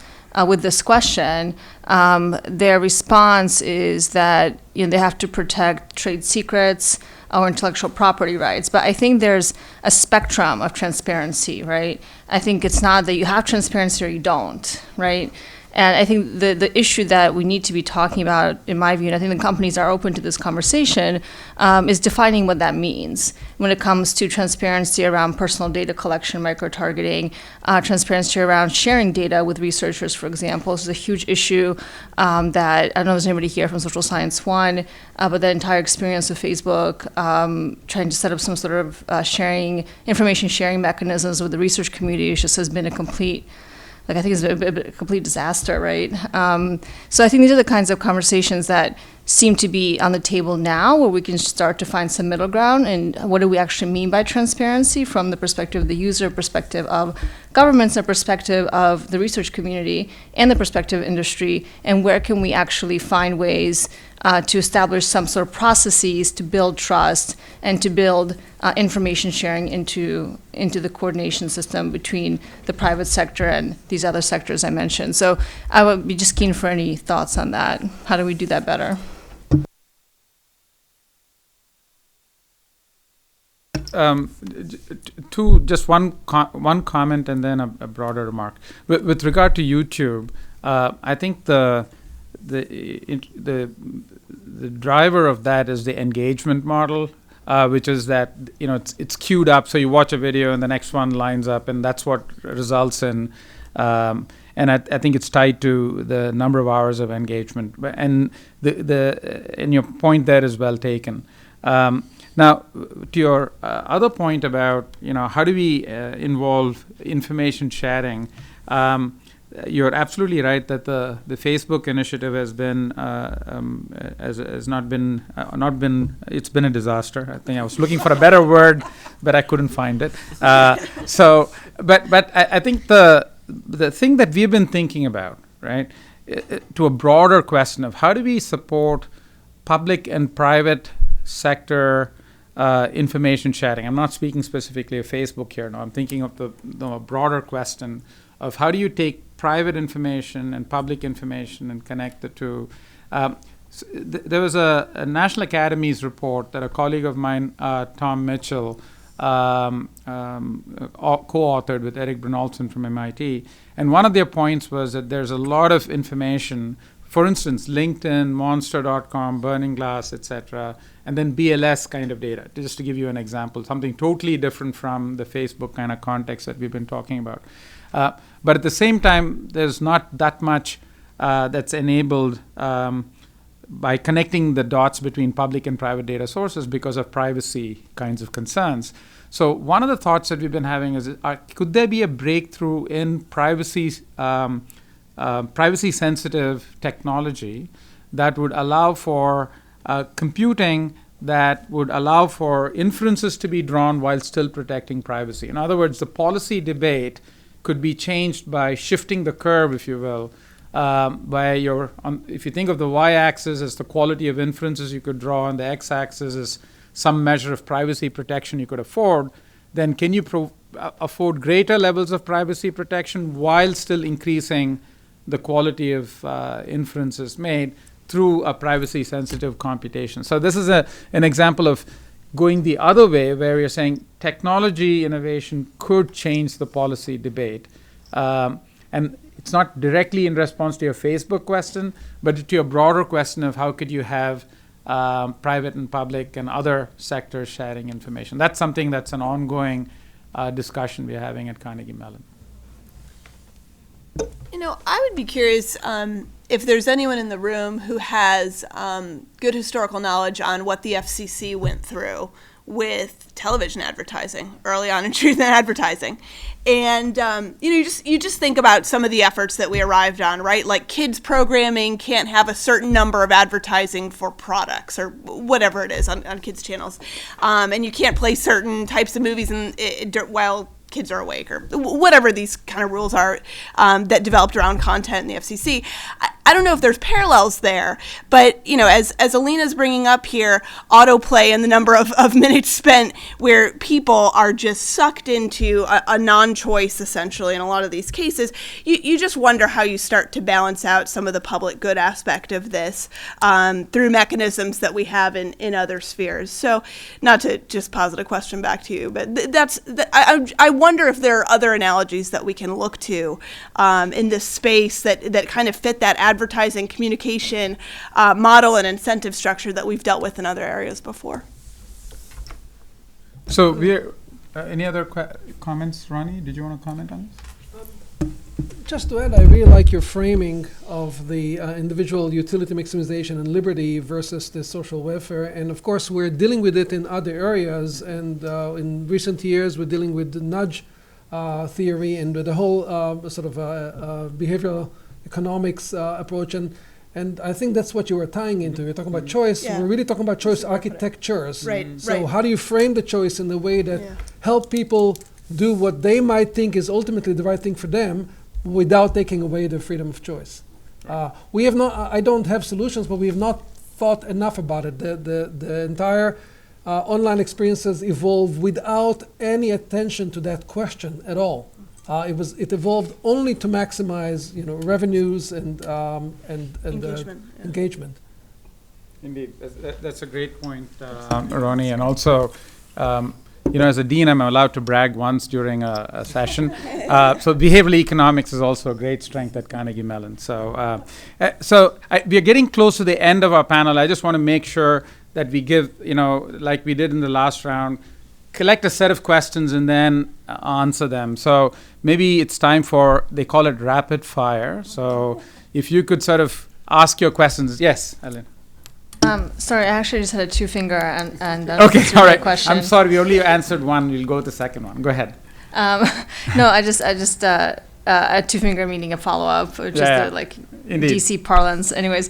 with this question, their response is that they have to protect trade secrets or intellectual property rights. But I think there's a spectrum of transparency, right? I think it's not that you have transparency or you don't, right? And I think the issue that we need to be talking about, in my view, and I think the companies are open to this conversation, is defining what that means when it comes to transparency around personal data collection, micro-targeting, transparency around sharing data with researchers, for example. This is a huge issue that, I don't know if there's anybody here from Social Science One, but the entire experience of Facebook trying to set up some sort of information sharing mechanisms with the research community just has been a complete I think it's a complete disaster, right? So I think these are the kinds of conversations that seem to be on the table now, where we can start to find some middle ground. And what do we actually mean by transparency from the perspective of the user, perspective of governments, the perspective of the research community, and the perspective of industry, and where can we actually find ways to establish some sort of processes to build trust and to build information sharing into the coordination system between the private sector and these other sectors I mentioned. So I would be just keen for any thoughts on that. How do we do that better? Just one comment and then a broader remark. With regard to YouTube, I think the driver of that is the engagement model, which is that it's queued up, so you watch a video and the next one lines up, and that's what results in. And I think it's tied to the number of hours of engagement. And and your point there is well taken. Now, to your other point about how do we involve information sharing. You're absolutely right that the Facebook initiative has been it's been a disaster. I think I was looking for a better word, but I couldn't find it. But I think the thing that we've been thinking about, right, to a broader question of how do we support public and private sector information sharing. I'm not speaking specifically of Facebook here. No, I'm thinking of the broader question of how do you take private information and public information and connect the two. There was a National Academies report that a colleague of mine, Tom Mitchell, co-authored with Eric Brynjolfsson from MIT. And one of their points was that there's a lot of information, for instance, LinkedIn, Monster.com, Burning Glass, etc., and then BLS kind of data, just to give you an example, something totally different from the Facebook kind of context that we've been talking about. But at the same time, there's not that much that's enabled by connecting the dots between public and private data sources because of privacy kinds of concerns. So one of the thoughts that we've been having is, could there be a breakthrough in privacy-sensitive technology that would allow for computing that would allow for inferences to be drawn while still protecting privacy? In other words, the policy debate could be changed by shifting the curve, if you will, if you think of the y-axis as the quality of inferences you could draw and the x-axis is some measure of privacy protection you could afford, then can you afford greater levels of privacy protection while still increasing the quality of inferences made through a privacy-sensitive computation? So this is an example of going the other way, where you're saying technology innovation could change the policy debate. And it's not directly in response to your Facebook question, but to your broader question of how could you have private and public and other sectors sharing information. That's something that's an ongoing discussion we're having at Carnegie Mellon. You know, I would be curious if there's anyone in the room who has good historical knowledge on what the FCC went through with television advertising early on in truth in advertising. And, you just think about some of the efforts that we arrived on, right? Like kids programming can't have a certain number of advertising for products or whatever it is on kids' channels. And you can't play certain types of movies while kids are awake, or whatever these kind of rules are that developed around content in the FCC. I don't know if there's parallels there, but as Alina's bringing up here, autoplay and the number of minutes spent where people are just sucked into a non-choice essentially in a lot of these cases, you just wonder how you start to balance out some of the public good aspect of this through mechanisms that we have in other spheres. So not to just posit a question back to you, but I wonder if there are other analogies that we can look to in this space that kind of fit that advertising communication model and incentive structure that we've dealt with in other areas before. So we're any other comments, Ronnie? Did you want to comment on this? Just to add, I really like your framing of the individual utility maximization and liberty versus the social welfare. And of course, we're dealing with it in other areas. And in recent years, we're dealing with the nudge theory and with the whole sort of behavioral economics approach. And I think that's what you were tying into. You're talking about choice. Yeah. We're really talking about choice architectures. Right, So right. how do you frame the choice in a way that help people do what they might think is ultimately the right thing for them without taking away their freedom of choice? We have not. I don't have solutions, but we have not thought enough about it. The entire online experiences evolved without any attention to that question at all. It evolved only to maximize, revenues and engagement. Indeed, that's a great point, Ronnie. And also, as a dean, I'm allowed to brag once during a session. So behavioral economics is also a great strength at Carnegie Mellon. So we are getting close to the end of our panel. I just want to make sure that we give, like we did in the last round, collect a set of questions and then answer them. So maybe it's time for, they call it rapid fire. So if you could sort of ask your questions. Yes, Ellen. Sorry, I actually just had a two-finger and okay, all right. Question. I'm sorry, we only answered one. We'll go to the second one. Go ahead. No, I just a two-finger meaning a follow-up, or just Indeed. DC parlance. Anyways,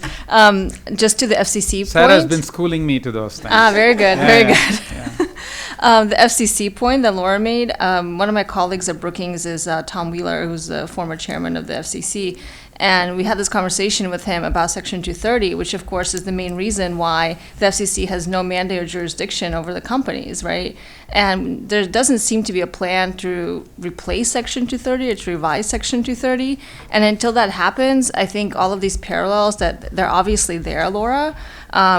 just to the FCC Sarah's point. been schooling me to those things. Very good, very good. Yeah. The FCC point that Laura made, one of my colleagues at Brookings is Tom Wheeler, who's the former chairman of the FCC. And we had this conversation with him about Section 230, which of course is the main reason why the FCC has no mandate or jurisdiction over the companies, right? And there doesn't seem to be a plan to replace Section 230 or to revise Section 230. And until that happens, I think all of these parallels that they're obviously there, Laura,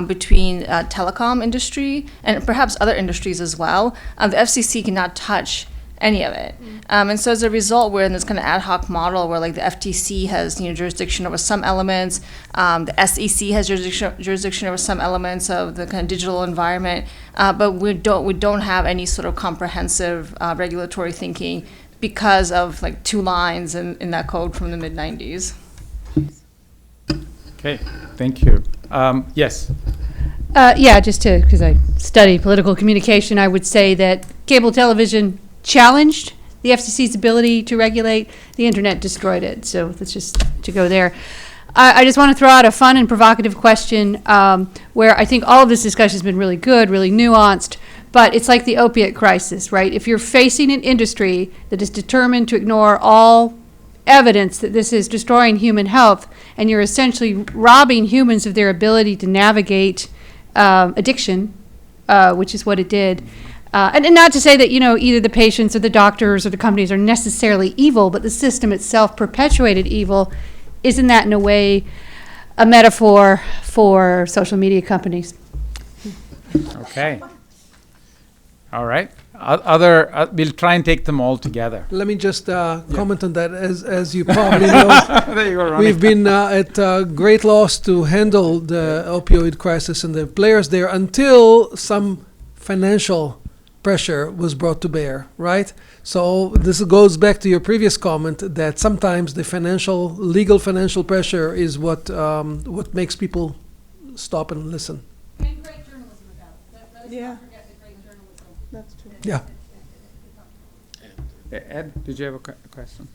between telecom industry and perhaps other industries as well, the FCC cannot touch any of it. And so as a result, we're in this kind of ad hoc model where like the FTC has jurisdiction over some elements, the SEC has jurisdiction over some elements of the kind of digital environment, but we don't have any sort of comprehensive regulatory thinking because of like two lines in that code from the mid-90s. Okay, thank you. Yes. Just because I study political communication, I would say that cable television challenged the FCC's ability to regulate. The internet destroyed it. So let's just to go there. I just want to throw out a fun and provocative question where I think all of this discussion has been really good, really nuanced, but it's like the opiate crisis, right? If you're facing an industry that is determined to ignore all evidence that this is destroying human health, and you're essentially robbing humans of their ability to navigate addiction, which is what it did. And not to say that, either the patients or the doctors or the companies are necessarily evil, but the system itself perpetuated evil. Isn't that, in a way, a metaphor for social media companies? Okay. All right. we'll try and take them all together. Let me just comment on that. As you probably know, There you go, Ronnie. we've been at great loss to handle the opioid crisis and the players there until some financial pressure was brought to bear, right? So this goes back to your previous comment that sometimes the legal financial pressure is what makes people stop and listen. And great journalism about it. Let's Yeah. not forget the great journalism. That's true. Yeah. Ed, did you have a question?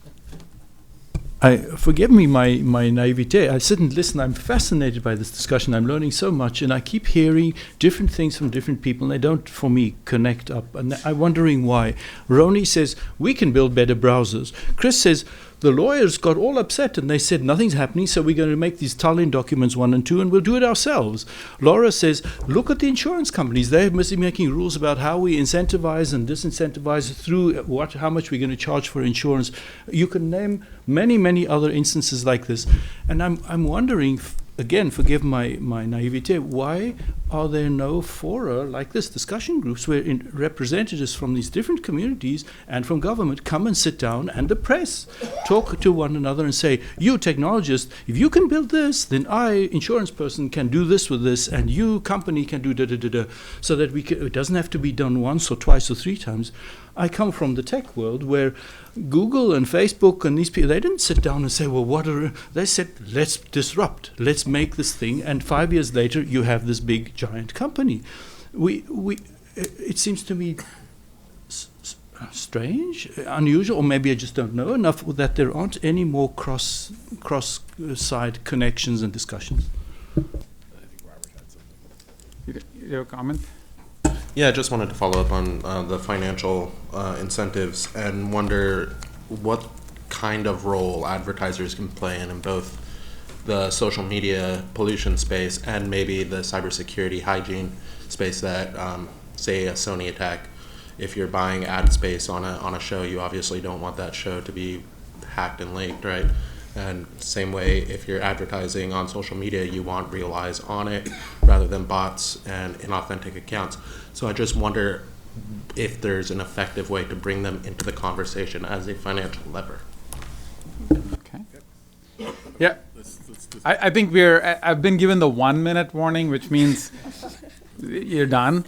Forgive me my naivete. I sit and listen. I'm fascinated by this discussion. I'm learning so much, and I keep hearing different things from different people, and they don't, for me, connect up. And I'm wondering why. Roni says, we can build better browsers. Chris says, the lawyers got all upset, and they said, nothing's happening, so we're going to make these Tallinn documents 1 and 2, and we'll do it ourselves. Laura says, look at the insurance companies. They're making rules about how we incentivize and disincentivize through how much we're going to charge for insurance. You can name many other instances like this. And I'm wondering, again, forgive my naivete, why are there no fora like this, discussion groups where representatives from these different communities and from government come and sit down, and the press talk to one another and say, you technologist, if you can build this, then I, insurance person, can do this with this, and you, company, can do da-da-da-da, so that it doesn't have to be done once or twice or 3 times. I come from the tech world where Google and Facebook and these people, they didn't sit down and say, well, they said, let's disrupt, let's make this thing, and 5 years later you have this big giant company. It seems to me strange, unusual, or maybe I just don't know enough that there aren't any more cross side connections and discussions. I think Robert had something. You have a comment? Yeah, I just wanted to follow up on the financial incentives and wonder what kind of role advertisers can play in both the social media pollution space and maybe the cybersecurity hygiene space that, say, a Sony attack. If you're buying ad space on a show, you obviously don't want that show to be hacked and leaked, right? And same way, if you're advertising on social media, you want real eyes on it rather than bots and inauthentic accounts. So I just wonder if there's an effective way to bring them into the conversation as a financial lever. Okay. Yeah. I think I've been given the 1 minute warning, which means you're done.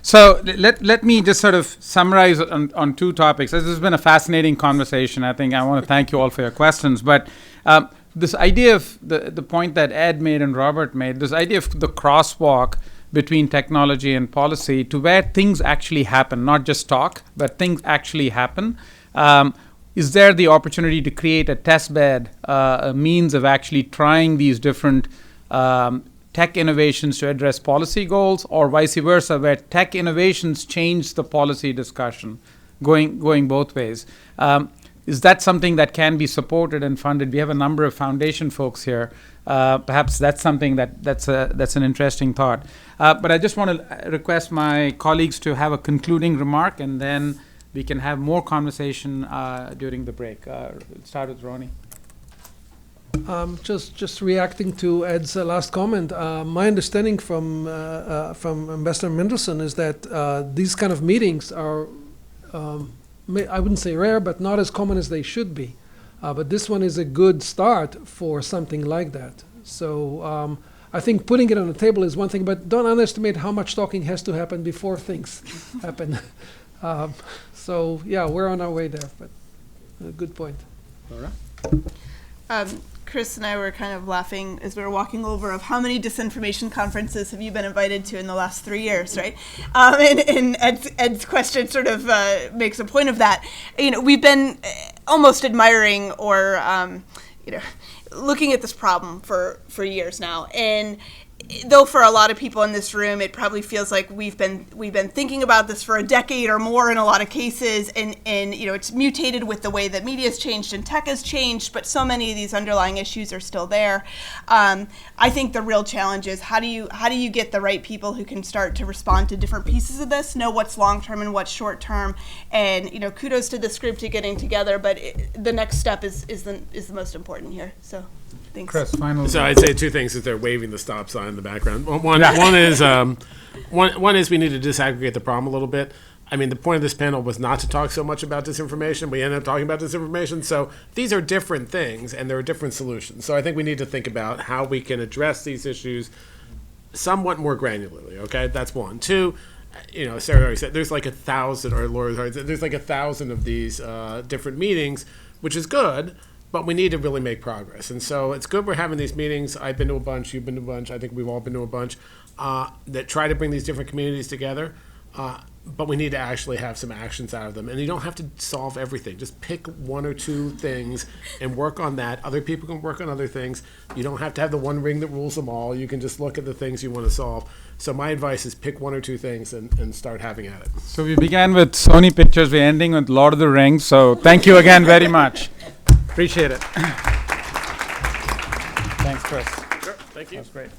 So let me just sort of summarize on 2 topics. This has been a fascinating conversation. I think I want to thank you all for your questions. But this idea of the point that Ed made and Robert made, this idea of the crosswalk between technology and policy to where things actually happen, not just talk, but things actually happen. Is there the opportunity to create a test bed, a means of actually trying these different tech innovations to address policy goals, or vice versa, where tech innovations change the policy discussion, going both ways? Is that something that can be supported and funded? We have a number of foundation folks here. Perhaps that's something that's an interesting thought. But I just want to request my colleagues to have a concluding remark, and then we can have more conversation during the break. Start with Ronnie. Just reacting to Ed's last comment, my understanding from Ambassador Mendelsohn is that these kind of meetings are, I wouldn't say rare, but not as common as they should be. But this one is a good start for something like that. So I think putting it on the table is one thing, but don't underestimate how much talking has to happen before things happen. So yeah, we're on our way there, but a good point. Laura? Chris and I were kind of laughing as we were walking over of how many disinformation conferences have you been invited to in the last 3 years, right? And Ed's question sort of makes a point of that. You know, we've been almost admiring or, looking at this problem for years now. And though for a lot of people in this room, it probably feels like we've been thinking about this for a decade or more in a lot of cases, and it's mutated with the way that media's changed and tech has changed, but so many of these underlying issues are still there. I think the real challenge is how do you get the right people who can start to respond to different pieces of this, know what's long term and what's short term, and kudos to this group to getting together, but the next step is the most important here. So. Thanks. Chris, final. So I'd say 2 things as they're waving the stop sign in the background. One is we need to disaggregate the problem a little bit. I mean, the point of this panel was not to talk so much about disinformation. We ended up talking about disinformation. So these are different things, and there are different solutions. So I think we need to think about how we can address these issues somewhat more granularly, okay? That's one. Two, Sarah already said there's like 1,000, or Laura's already said, there's like 1,000 of these different meetings, which is good, but we need to really make progress. And so it's good we're having these meetings. I've been to a bunch, you've been to a bunch, I think we've all been to a bunch, that try to bring these different communities together. But we need to actually have some actions out of them. And you don't have to solve everything. Just pick one or two things and work on that. Other people can work on other things. You don't have to have the one ring that rules them all. You can just look at the things you want to solve. So my advice is pick one or two things and start having at it. So we began with Sony Pictures. We're ending with Lord of the Rings. So thank you again very much. Appreciate it. Thanks, Chris. Sure. Thank you. That's great.